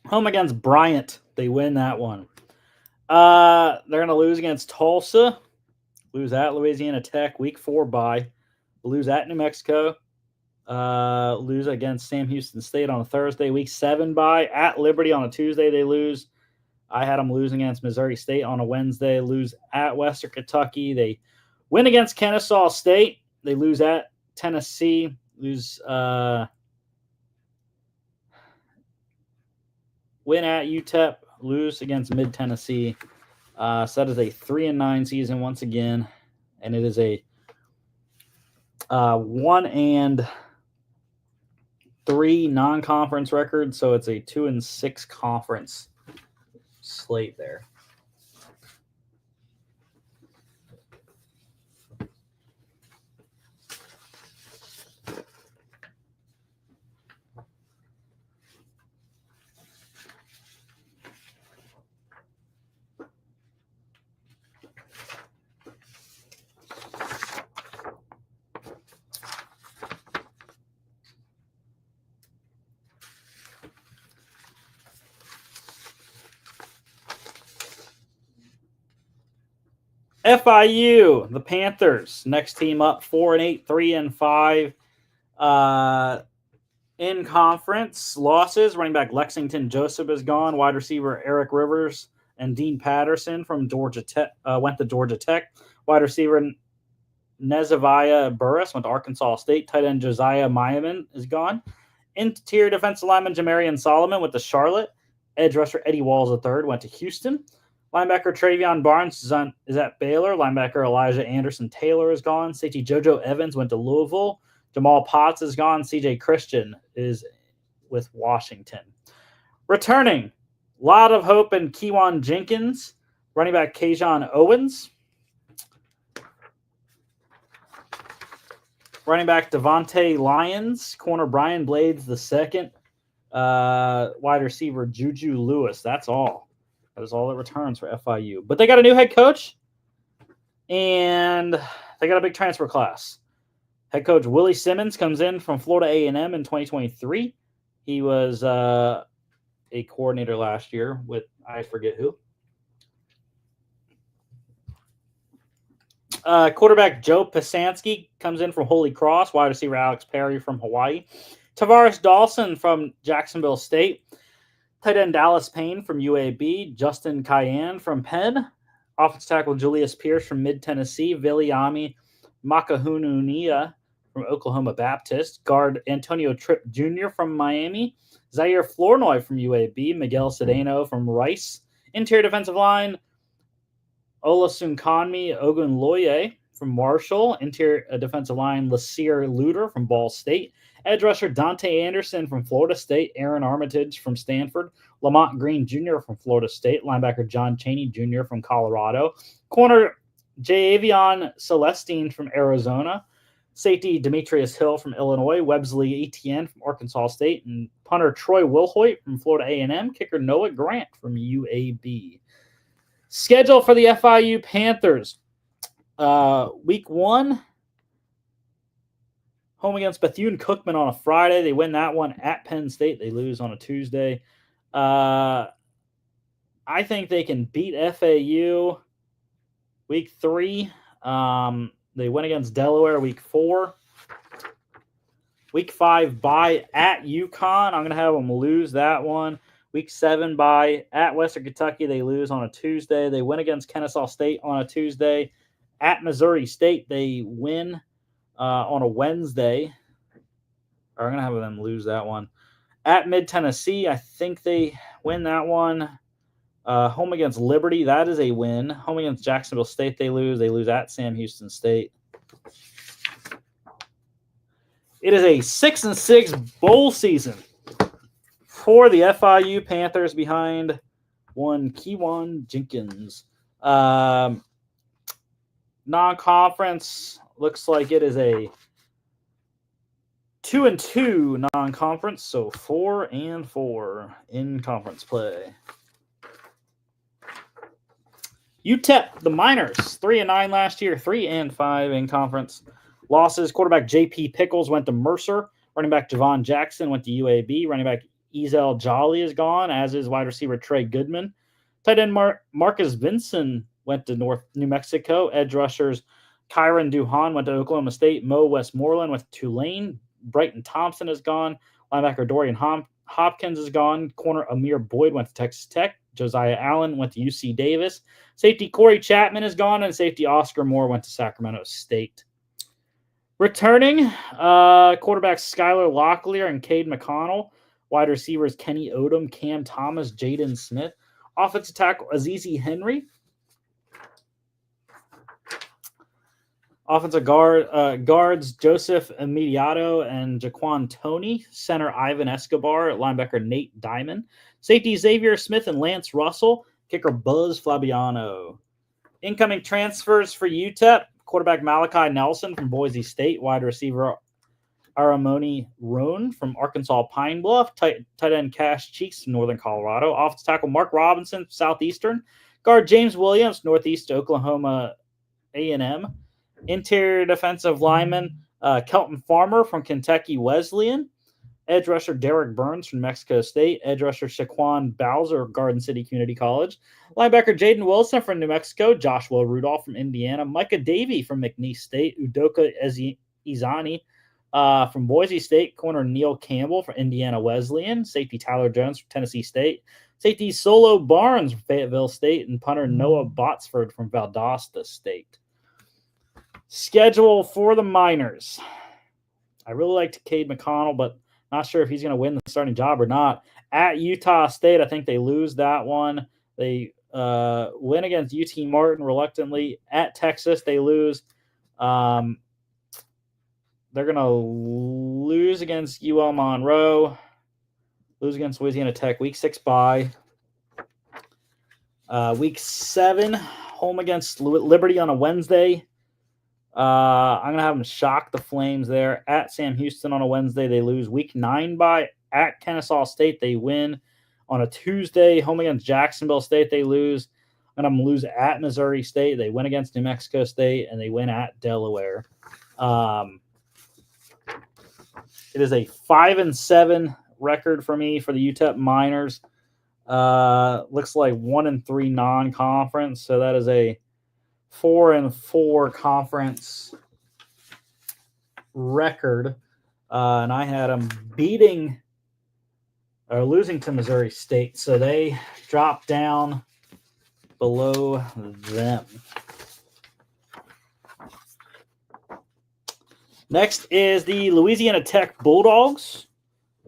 A: Home against Bryant. They win that one. They're going to lose against Tulsa. Lose at Louisiana Tech. Week 4 bye. Lose at New Mexico. Lose against Sam Houston State on a Thursday. Week 7 bye. At Liberty on a Tuesday they lose. I had them losing against Missouri State on a Wednesday. Lose at Western Kentucky. They win against Kennesaw State. They lose at Tennessee. Lose win at UTEP. Lose against Mid-Tennessee. So that is a 3-9 season once again. And it is a 1-3 non-conference record. So it's a 2-6 conference slate there. FIU, the Panthers, next team up, 4-8, 3-5. In conference losses, running back Lexington Joseph is gone. Wide receiver Eric Rivers and Dean Patterson from Georgia Tech went to Georgia Tech. Wide receiver Nezaviah Burris went to Arkansas State. Tight end Josiah Myaman is gone. Interior defensive lineman Jamarian Solomon went to Charlotte. Edge rusher Eddie Walls III went to Houston. Linebacker Travion Barnes is at Baylor. Linebacker Elijah Anderson Taylor is gone. Safety JoJo Evans went to Louisville. Jamal Potts is gone. CJ Christian is with Washington. Returning, a lot of hope in Kewan Jenkins. Running back Kajon Owens. Running back Devontae Lyons. Corner Brian Blades II. Wide receiver Juju Lewis. That's all. That is all that returns for FIU. But they got a new head coach, and they got a big transfer class. Head coach Willie Simmons comes in from Florida A&M in 2023. He was a coordinator last year with, I forget who. Quarterback Joe Pasansky comes in from Holy Cross. Wide receiver Alex Perry from Hawaii. Tavares Dawson from Jacksonville State. Tight end Dallas Payne from UAB. Justin Cayenne from Penn. Offensive tackle Julius Pierce from Mid-Tennessee. Viliami Makahununia from Oklahoma Baptist. Guard Antonio Tripp Jr. from Miami. Zaire Flournoy from UAB. Miguel Cedeno from Rice. Interior defensive line Olasunkanmi Ogunloye from Marshall. Interior defensive line Lasir Luter from Ball State. Edge rusher Dante Anderson from Florida State. Aaron Armitage from Stanford. Lamont Green Jr. from Florida State. Linebacker John Chaney Jr. from Colorado. Corner J. Avion Celestine from Arizona. Safety Demetrius Hill from Illinois. Websley Etienne from Arkansas State. And punter Troy Wilhoit from Florida A&M. Kicker Noah Grant from UAB. Schedule for the FIU Panthers. Week 1, home against Bethune-Cookman on a Friday. They win that one at Penn State. They lose on a Tuesday. I think they can beat FAU. Week 3, they win against Delaware. Week 4. Week 5, bye at UConn. I'm going to have them lose that one. Week 7, bye at Western Kentucky. They lose on a Tuesday. They win against Kennesaw State on a Tuesday. At Missouri State, they win on a Wednesday. I'm going to have them lose that one. At Mid-Tennessee, I think they win that one. Home against Liberty, that is a win. Home against Jacksonville State, they lose. They lose at Sam Houston State. It is a 6-6 bowl season for the FIU Panthers behind one Kewan Jenkins. Non-conference looks like it is a 2-2 non-conference, so 4-4 in conference play. UTEP, the Miners, 3-9 last year, 3-5 in conference. Losses: quarterback J.P. Pickles went to Mercer. Running back Javon Jackson went to UAB. Running back Ezel Jolly is gone, as is wide receiver Trey Goodman. Tight end Marcus Vinson went to New Mexico. Edge rushers Kyron Duhan went to Oklahoma State. Mo Westmoreland went to Tulane. Brighton Thompson is gone. Linebacker Dorian Hopkins is gone. Corner Amir Boyd went to Texas Tech. Josiah Allen went to UC Davis. Safety Corey Chapman is gone, and safety Oscar Moore went to Sacramento State. Returning, quarterbacks Skylar Locklear and Cade McConnell. Wide receivers Kenny Odom, Cam Thomas, Jaden Smith. Offensive tackle Azizi Henry. Offensive guards Joseph Immediato and Jaquan Toney. Center Ivan Escobar. Linebacker Nate Diamond. Safety Xavier Smith and Lance Russell. Kicker Buzz Flabiano. Incoming transfers for UTEP. Quarterback Malachi Nelson from Boise State. Wide receiver Aramoni Roan from Arkansas Pine Bluff. Tight end Cash Cheeks from Northern Colorado. Offensive tackle Mark Robinson from Southeastern. Guard James Williams, Northeast Oklahoma A&M. Interior defensive lineman Kelton Farmer from Kentucky Wesleyan. Edge rusher Derek Burns from Mexico State. Edge rusher Shaquan Bowser, Garden City Community College. Linebacker Jaden Wilson from New Mexico. Joshua Rudolph from Indiana. Micah Davey from McNeese State. Udoka Izani from Boise State. Corner Neil Campbell from Indiana Wesleyan. Safety Tyler Jones from Tennessee State. Safety Solo Barnes from Fayetteville State. And punter Noah Botsford from Valdosta State. Schedule for the Miners. I really liked Cade McConnell, but not sure if he's going to win the starting job or not. At Utah State, I think they lose that one. They win against UT Martin reluctantly. At Texas, they lose. They're going to lose against UL Monroe. Lose against Louisiana Tech. Week 6 bye. Week 7, home against Liberty on a Wednesday. I'm going to have them shock the Flames there. At Sam Houston on a Wednesday, they lose. Week 9 bye. At Kennesaw State, they win. On a Tuesday, home against Jacksonville State, they lose. I'm going to lose at Missouri State. They win against New Mexico State, and they win at Delaware. It is a 5-7 record for me for the UTEP Miners. Looks like 1-3 non-conference, so that is a 4-4 conference record, and I had them beating or losing to Missouri State, so they dropped down below them. Next is the Louisiana Tech Bulldogs.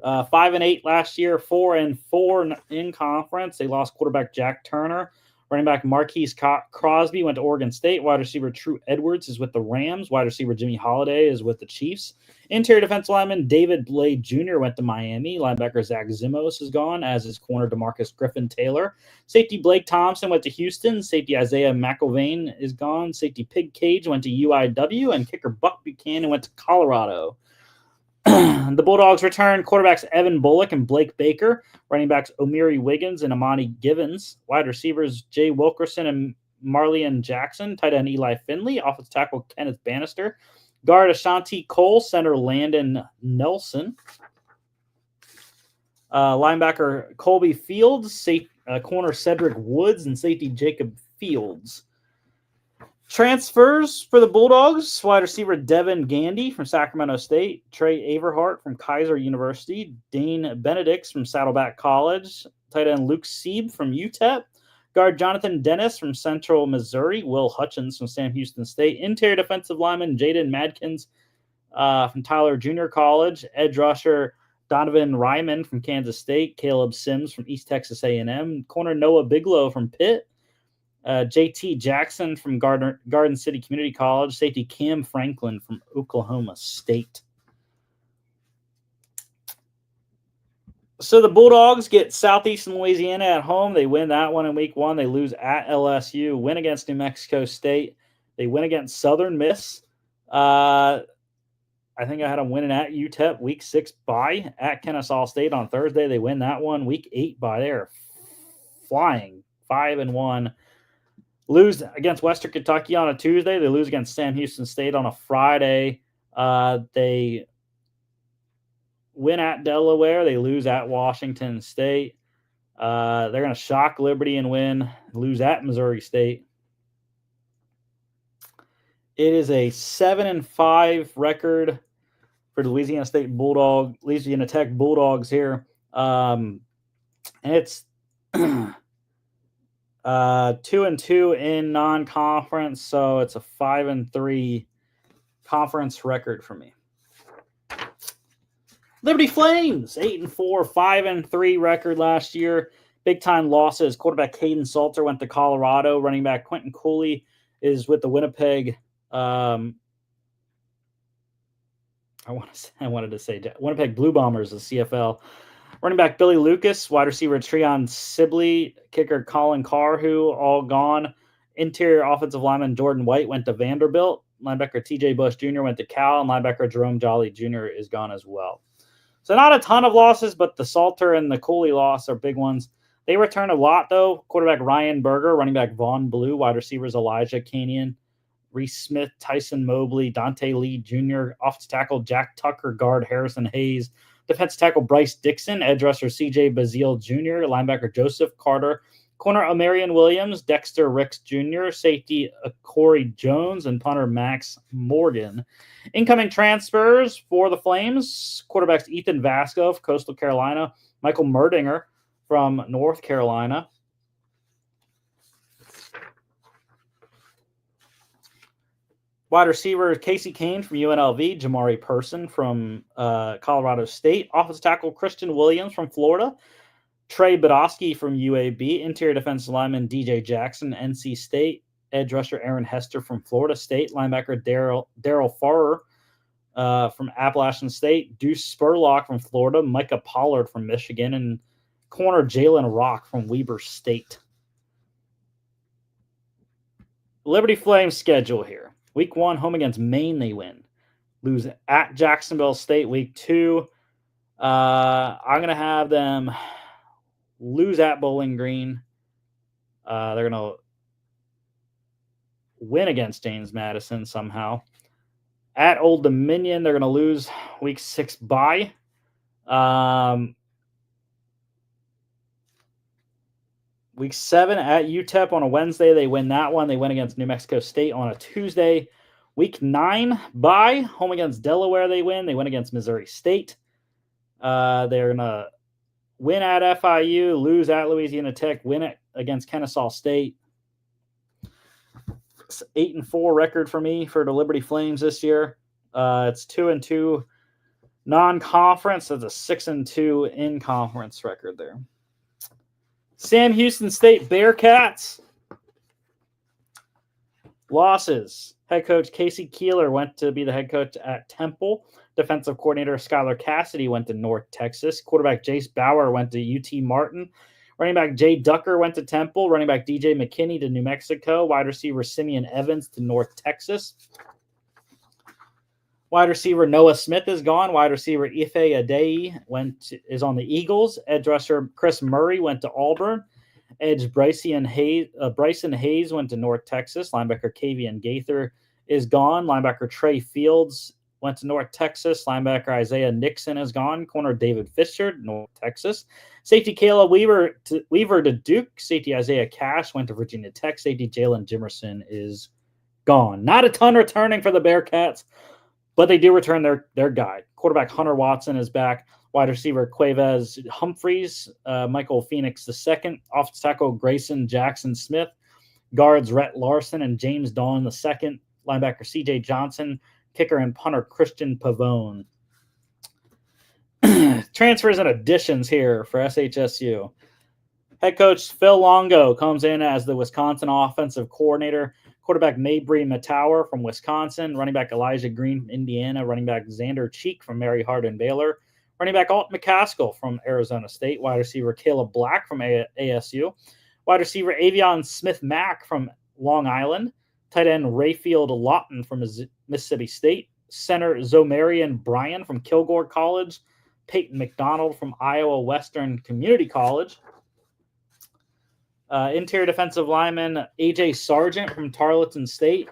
A: 5-8 last year, 4-4 in conference. They lost quarterback Jack Turner. Running back Marquise Crosby went to Oregon State. Wide receiver True Edwards is with the Rams. Wide receiver Jimmy Holiday is with the Chiefs. Interior defensive lineman David Blade Jr. went to Miami. Linebacker Zach Zimos is gone, as is corner DeMarcus Griffin-Taylor. Safety Blake Thompson went to Houston. Safety Isaiah McIlvain is gone. Safety Pig Cage went to UIW. And kicker Buck Buchanan went to Colorado. The Bulldogs return quarterbacks Evan Bullock and Blake Baker, running backs O'Meary Wiggins and Amani Givens, wide receivers Jay Wilkerson and Marleyan Jackson, tight end Eli Finley, offensive tackle Kenneth Bannister, guard Ashanti Cole, center Landon Nelson, linebacker Colby Fields, corner Cedric Woods, and safety Jacob Fields. Transfers for the Bulldogs, wide receiver Devin Gandy from Sacramento State, Trey Averhart from Kaiser University, Dane Benedicts from Saddleback College, tight end Luke Sieb from UTEP, guard Jonathan Dennis from Central Missouri, Will Hutchins from Sam Houston State, interior defensive lineman Jaden Madkins from Tyler Junior College, edge rusher Donovan Ryman from Kansas State, Caleb Sims from East Texas A&M, corner Noah Bigelow from Pitt, JT Jackson from Garden City Community College, safety Cam Franklin from Oklahoma State. So the Bulldogs get Southeastern Louisiana at home. They win that one in week 1. They lose at LSU, win against New Mexico State. They win against Southern Miss. I think I had them winning at UTEP week 6 bye at Kennesaw State on Thursday. They win that one. Week 8 bye. They're flying 5-1. Lose against Western Kentucky on a Tuesday. They lose against Sam Houston State on a Friday. They win at Delaware. They lose at Washington State. They're going to shock Liberty and win. Lose at Missouri State. It is a 7-5 record for the Louisiana Tech Bulldogs here. And it's 2-2 in non-conference, so it's a 5-3 conference record for me. Liberty Flames, 8-4, 5-3 record last year. Big time losses. Quarterback Caden Salter went to Colorado. Running back Quentin Cooley is with the Winnipeg. I wanted to say Winnipeg Blue Bombers, the CFL. Running back Billy Lucas, wide receiver Treon Sibley, kicker Colin Carhu, all gone. Interior offensive lineman Jordan White went to Vanderbilt. Linebacker TJ Bush Jr. went to Cal, and linebacker Jerome Jolly Jr. is gone as well. So not a ton of losses, but the Salter and the Cooley loss are big ones. They return a lot, though. Quarterback Ryan Berger, running back Vaughn Blue, wide receivers Elijah Canion, Reese Smith, Tyson Mobley, Dante Lee Jr., offensive tackle Jack Tucker, guard Harrison Hayes, defensive tackle Bryce Dixon, edge rusher CJ Bazile Jr., linebacker Joseph Carter, corner Amarian Williams, Dexter Ricks Jr., safety Corey Jones, and punter Max Morgan. Incoming transfers for the Flames, quarterbacks Ethan Vasco of Coastal Carolina, Michael Merdinger from North Carolina. Wide receiver Casey Kane from UNLV, Jamari Person from Colorado State, offensive tackle Christian Williams from Florida, Trey Badowski from UAB, interior defensive lineman DJ Jackson, NC State, edge rusher Aaron Hester from Florida State, linebacker Daryl Farrer from Appalachian State, Deuce Spurlock from Florida, Micah Pollard from Michigan, and corner Jalen Rock from Weber State. Liberty Flames schedule here. Week 1, home against Maine, they win. Lose at Jacksonville State. Week 2, I'm going to have them lose at Bowling Green. They're going to win against James Madison somehow. At Old Dominion, they're going to lose week 6 bye. Week 7 at UTEP on a Wednesday. They win that one. They win against New Mexico State on a Tuesday. Week 9 bye. Home against Delaware they win. They win against Missouri State. They're going to win at FIU, lose at Louisiana Tech, win against Kennesaw State. It's 8-4 record for me for the Liberty Flames this year. It's 2-2 non-conference. That's a 6-2 in-conference record there. Sam Houston State Bearcats, Losses. Head coach Casey Keeler went to be the head coach at Temple. Defensive coordinator Skylar Cassidy went to North Texas. Quarterback Jace Bauer went to UT Martin. Running back Jay Ducker went to Temple. Running back DJ McKinney to New Mexico. Wide receiver Simeon Evans to North Texas. Wide receiver Noah Smith is gone. Wide receiver Ife Adeyi is on the Eagles. Edge rusher Chris Murray went to Auburn. Edge Bryson Hayes went to North Texas. Linebacker Kavian Gaither is gone. Linebacker Trey Fields went to North Texas. Linebacker Isaiah Nixon is gone. Corner David Fisher, North Texas. Safety Kayla Weaver to Duke. Safety Isaiah Cash went to Virginia Tech. Safety Jalen Jimerson is gone. Not a ton returning for the Bearcats, but they do return their guy. Quarterback Hunter Watson is back. Wide receiver Quavez Humphreys, Michael Phoenix II, offensive tackle Grayson Jackson Smith, guards Rhett Larson and James Dawn II, linebacker C.J. Johnson, kicker and punter Christian Pavone. Transfers and additions here for SHSU. Head coach Phil Longo comes in as the Wisconsin offensive coordinator. Quarterback Mabry Matower from Wisconsin. Running back Elijah Green from Indiana. Running back Xander Cheek from Mary Hardin Baylor. Running back Alt McCaskill from Arizona State. Wide receiver Caleb Black from ASU. Wide receiver Avion Smith-Mack from Long Island. Tight end Rayfield Lawton from Mississippi State. Center Zomarian Bryan from Kilgore College. Peyton McDonald from Iowa Western Community College. Interior defensive lineman A.J. Sargent from Tarleton State.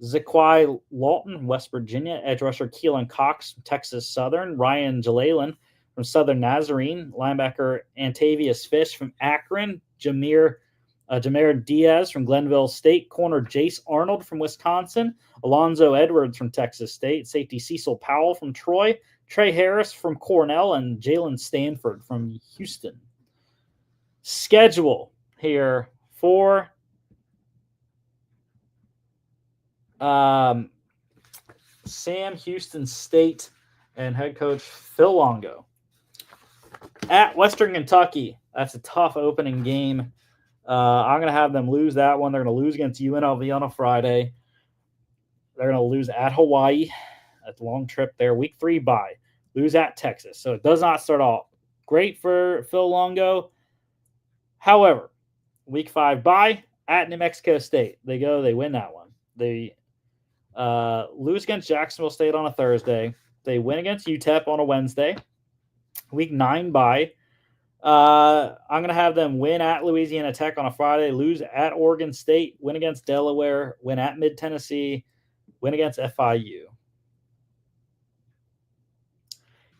A: Zaquai Lawton, West Virginia. Edge rusher Keelan Cox from Texas Southern. Ryan Jalalan from Southern Nazarene. Linebacker Antavius Fish from Akron. Jameer Diaz from Glenville State. Corner Jace Arnold from Wisconsin. Alonzo Edwards from Texas State. Safety Cecil Powell from Troy. Trey Harris from Cornell. And Jalen Stanford from Houston. Schedule here for Sam Houston State and head coach Phil Longo. At Western Kentucky, that's a tough opening game. I'm going to have them lose that one. They're going to lose against UNLV on a Friday. They're going to lose at Hawaii. That's a long trip there. Week 3 bye. Lose at Texas. So it does not start off great for Phil Longo. However, week 5 bye at New Mexico State. They win that one. They lose against Jacksonville State on a Thursday. They win against UTEP on a Wednesday. Week 9 bye. I'm going to have them win at Louisiana Tech on a Friday, lose at Oregon State, win against Delaware, win at Mid-Tennessee, win against FIU.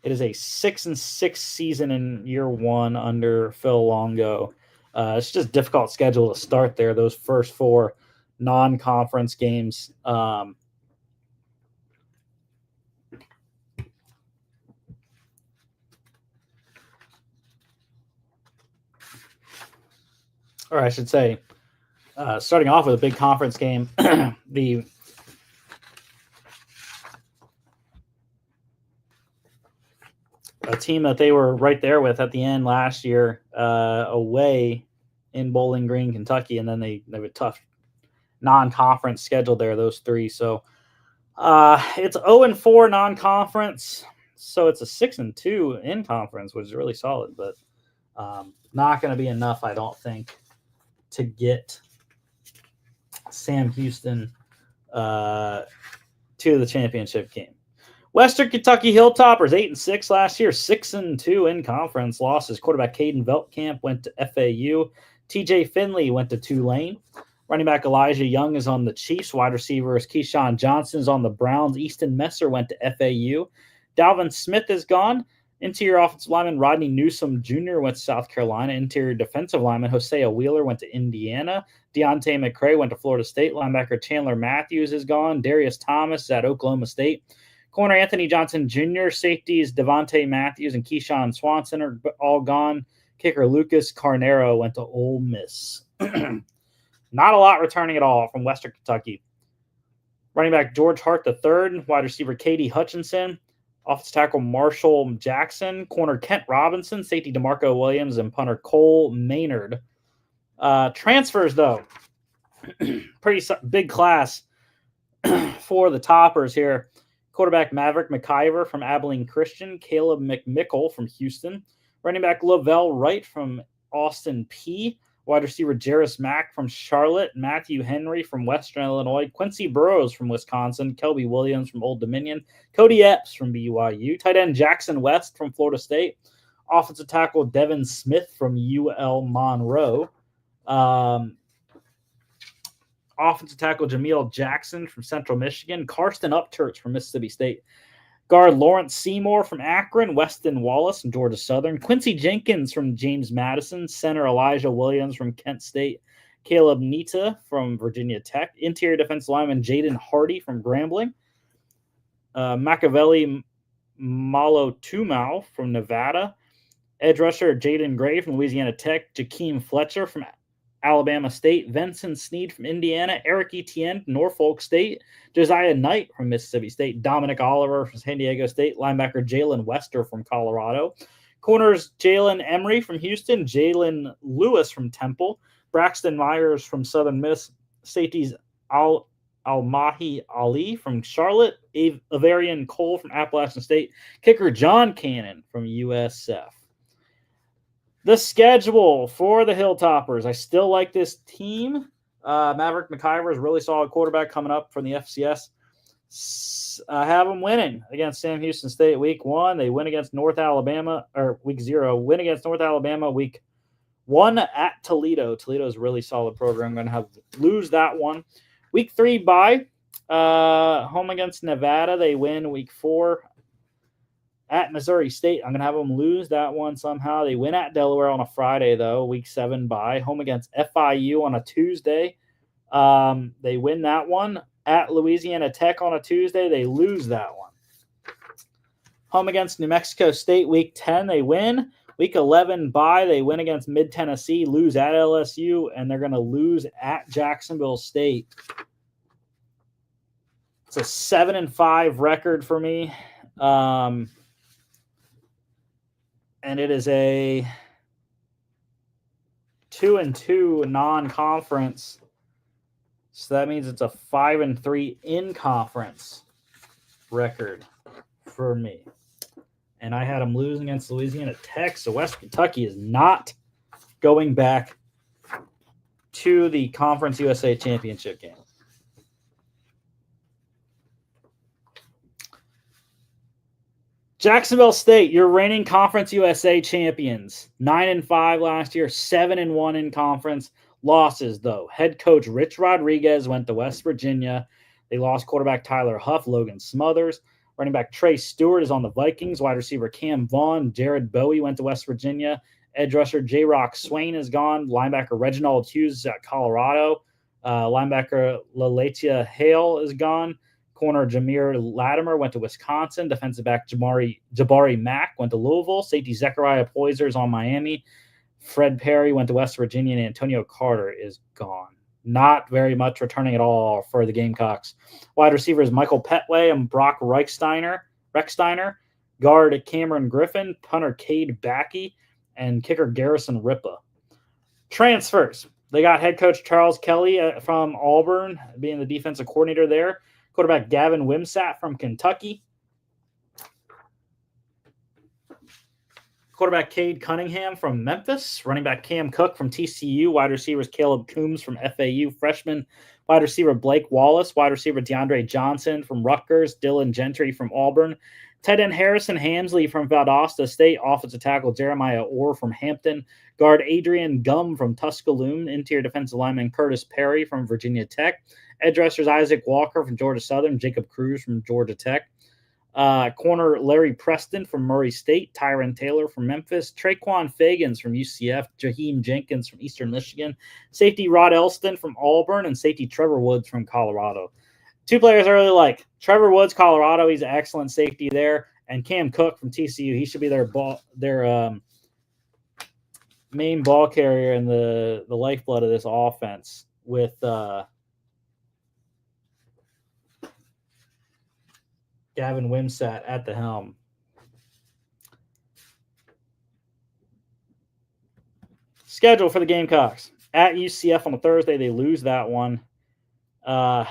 A: It is a 6-6 season in year 1 under Phil Longo. It's just a difficult schedule to start there, those first 4 non-conference games. Or I should say, starting off with a big conference game, the a team that they were right there with at the end last year, away in Bowling Green, Kentucky, and then they have a tough non-conference schedule there, those 3. So it's 0-4 non-conference, so it's a 6-2 in conference, which is really solid, but not going to be enough, I don't think, to get Sam Houston to the championship game. Western Kentucky Hilltoppers, 8-6 last year, 6-2 in conference losses. Quarterback Caden Veltkamp went to FAU. TJ Finley went to Tulane. Running back Elijah Young is on the Chiefs. Wide receivers Keyshawn Johnson is on the Browns. Easton Messer went to FAU. Dalvin Smith is gone. Interior offensive lineman Rodney Newsom Jr. went to South Carolina. Interior defensive lineman Hosea Wheeler went to Indiana. Deontay McCray went to Florida State. Linebacker Chandler Matthews is gone. Darius Thomas is at Oklahoma State. Corner Anthony Johnson Jr., safeties Devontae Matthews and Keyshawn Swanson are all gone. Kicker Lucas Carnero went to Ole Miss. Not a lot returning at all from Western Kentucky. Running back George Hart III, wide receiver Katie Hutchinson, offensive tackle Marshall Jackson, corner Kent Robinson, safety DeMarco Williams, and punter Cole Maynard. Transfers, though. Pretty big class for the toppers here. Quarterback Maverick McIver from Abilene Christian, Caleb McMickle from Houston, running back Lavelle Wright from Austin P, wide receiver Jarris Mack from Charlotte, Matthew Henry from Western Illinois, Quincy Burrows from Wisconsin, Kelby Williams from Old Dominion, Cody Epps from BYU, tight end Jackson West from Florida State, offensive tackle Devin Smith from UL Monroe, offensive tackle Jameel Jackson from Central Michigan, Karsten Upchurch from Mississippi State, guard Lawrence Seymour from Akron, Weston Wallace from Georgia Southern, Quincy Jenkins from James Madison, center Elijah Williams from Kent State, Caleb Nita from Virginia Tech, interior defensive lineman Jaden Hardy from Grambling, Machiavelli Malotumau from Nevada, edge rusher Jaden Gray from Louisiana Tech, Jakeem Fletcher from Alabama State, Vincent Sneed from Indiana, Eric Etienne from Norfolk State, Josiah Knight from Mississippi State, Dominic Oliver from San Diego State, linebacker Jalen Wester from Colorado, corners Jalen Emery from Houston, Jalen Lewis from Temple, Braxton Myers from Southern Miss, safeties Almahi Ali from Charlotte, Avarian Cole from Appalachian State, kicker John Cannon from USF. The schedule for the Hilltoppers. I still like this team. Maverick McIver is a really solid quarterback coming up from the FCS. I have them winning against Sam Houston State week 1. They win against North Alabama, or week 0. Win against North Alabama week 1 at Toledo. Toledo is a really solid program. I'm going to have lose that one. Week 3 bye. Home against Nevada. They win week 4. At Missouri State, I'm going to have them lose that one somehow. They win at Delaware on a Friday, though. Week 7 bye. Home against FIU on a Tuesday. They win that one. At Louisiana Tech on a Tuesday, they lose that one. Home against New Mexico State, week 10, they win. Week 11 bye. They win against Mid-Tennessee, lose at LSU, and they're going to lose at Jacksonville State. It's a 7-5 record for me. And it is a 2-2 non-conference. So that means it's a 5-3 in-conference record for me. And I had them losing against Louisiana Tech. So West Kentucky is not going back to the Conference USA Championship game. Jacksonville State, your reigning Conference USA champions. 9-5 last year, 7-1 in conference. Losses, though. Head coach Rich Rodriguez went to West Virginia. They lost quarterback Tyler Huff, Logan Smothers. Running back Trey Stewart is on the Vikings. Wide receiver Cam Vaughn, Jared Bowie went to West Virginia. Edge rusher J-Rock Swain is gone. Linebacker Reginald Hughes is at Colorado. Linebacker Laletia Hale is gone. Corner Jameer Latimer went to Wisconsin. Defensive back Jabari Mack went to Louisville. Safety Zechariah Poyser is on Miami. Fred Perry went to West Virginia, and Antonio Carter is gone. Not very much returning at all for the Gamecocks. Wide receivers Michael Petway and Brock Rechsteiner. Guard Cameron Griffin, punter Cade Backey, and kicker Garrison Ripa. Transfers. They got head coach Charles Kelly from Auburn, being the defensive coordinator there. Quarterback Gavin Wimsatt from Kentucky. Quarterback Cade Cunningham from Memphis. Running back Cam Cook from TCU. Wide receivers Caleb Coombs from FAU. Freshman wide receiver Blake Wallace. Wide receiver DeAndre Johnson from Rutgers. Dylan Gentry from Auburn. Tight end Harrison Hamsley from Valdosta State. Offensive tackle Jeremiah Orr from Hampton. Guard Adrian Gum from Tuscaloosa. Interior defensive lineman Curtis Perry from Virginia Tech. Edge rushers Isaac Walker from Georgia Southern. Jacob Cruz from Georgia Tech. Corner Larry Preston from Murray State. Tyron Taylor from Memphis. Traquan Fagans from UCF. Jaheim Jenkins from Eastern Michigan. Safety Rod Elston from Auburn. And safety Trevor Woods from Colorado. Two players I really like. Trevor Woods, Colorado. He's an excellent safety there. And Cam Cook from TCU. He should be their main ball carrier and the lifeblood of this offense with Gavin Wimsatt at the helm. Schedule for the Gamecocks. At UCF on a Thursday, they lose that one. I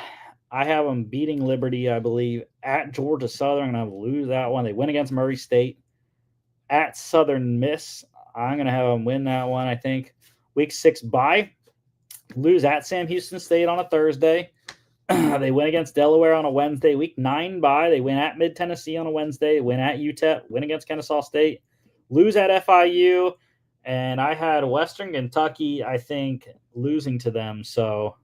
A: have them beating Liberty, I believe. At Georgia Southern, I'm going to lose that one. They win against Murray State. At Southern Miss, I'm going to have them win that one, I think. Week 6 bye. Lose at Sam Houston State on a Thursday. They win against Delaware on a Wednesday. Week 9 bye. They win at Mid-Tennessee on a Wednesday. Win at UTEP. Win against Kennesaw State. Lose at FIU. And I had Western Kentucky, I think, losing to them. So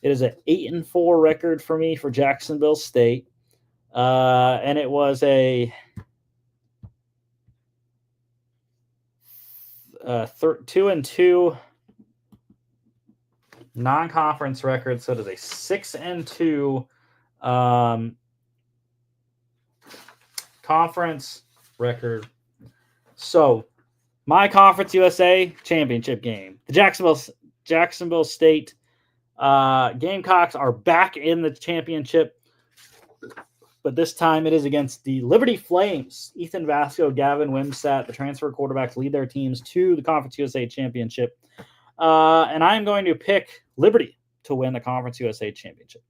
A: it is an 8-4 record for me for Jacksonville State. And it was a 2-2 non-conference record. So it is a 6-2 conference record. So my Conference USA championship game, the Jacksonville State Gamecocks are back in the championship, but this time it is against the Liberty Flames. Ethan Vasco, Gavin Wimsatt, the transfer quarterbacks, lead their teams to the Conference USA championship. And I'm going to pick Liberty to win the Conference USA championship.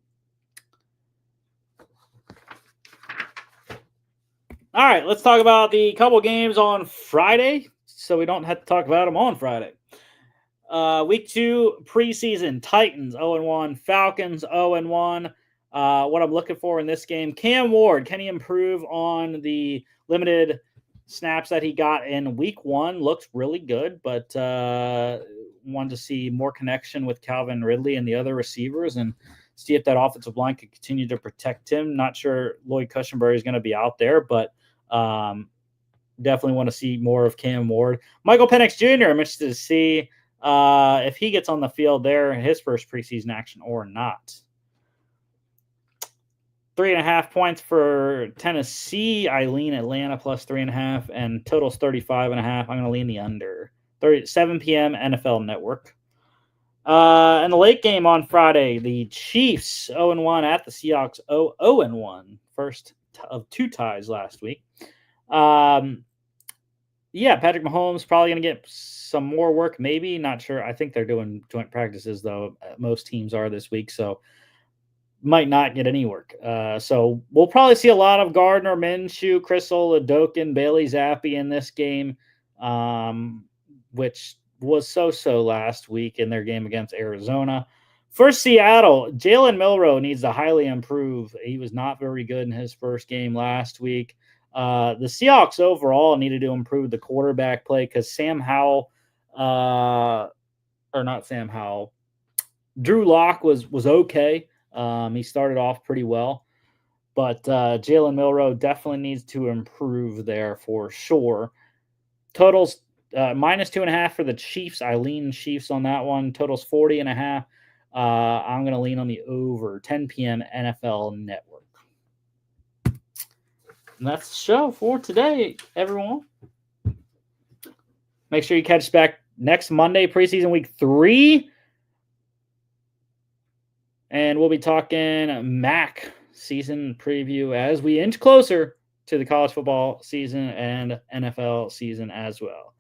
A: All right, let's talk about the couple games on Friday so we don't have to talk about them on Friday. Week 2 preseason, Titans 0-1, Falcons 0-1. What I'm looking for in this game, Cam Ward, can he improve on the limited snaps that he got in week 1? Looked really good, but wanted to see more connection with Calvin Ridley and the other receivers and see if that offensive line could continue to protect him. Not sure Lloyd Cushenberry is going to be out there, but definitely want to see more of Cam Ward. Michael Penix Jr., I'm interested to see if he gets on the field there in his first preseason action or not. 3.5 points for Tennessee. I lean Atlanta plus 3.5, and total's 35.5. I'm going to lean the under. 7 p.m. NFL Network. And the late game on Friday, the Chiefs 0-1 at the Seahawks 0-1. First of 2 ties last week. Patrick Mahomes probably going to get some more work, maybe. Not sure. I think they're doing joint practices, though. Most teams are this week, so might not get any work. So we'll probably see a lot of Gardner Minshew, Chris Oladokun, Bailey Zappi in this game, which was so last week in their game against Arizona. For Seattle, Jalen Milroe needs to highly improve. He was not very good in his first game last week. The Seahawks overall needed to improve the quarterback play because Drew Lock was okay. He started off pretty well, but Jalen Milroe definitely needs to improve there for sure. Totals minus 2.5 for the Chiefs. I lean Chiefs on that one. Totals 40.5. I'm going to lean on the over. 10 p.m. NFL Network. And that's the show for today, everyone. Make sure you catch us back next Monday, preseason week 3. And we'll be talking MAC season preview as we inch closer to the college football season and NFL season as well.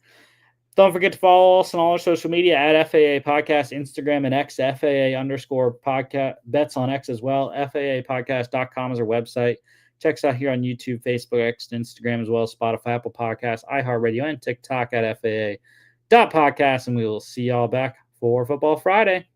A: Don't forget to follow us on all our social media at FAA Podcast, Instagram and X, FAA_podcast, bets on X as well. FAApodcast.com is our website. Check us out here on YouTube, Facebook, X, Instagram, as well as Spotify, Apple Podcasts, iHeartRadio, and TikTok at FAA.podcast. And we will see y'all back for Football Friday.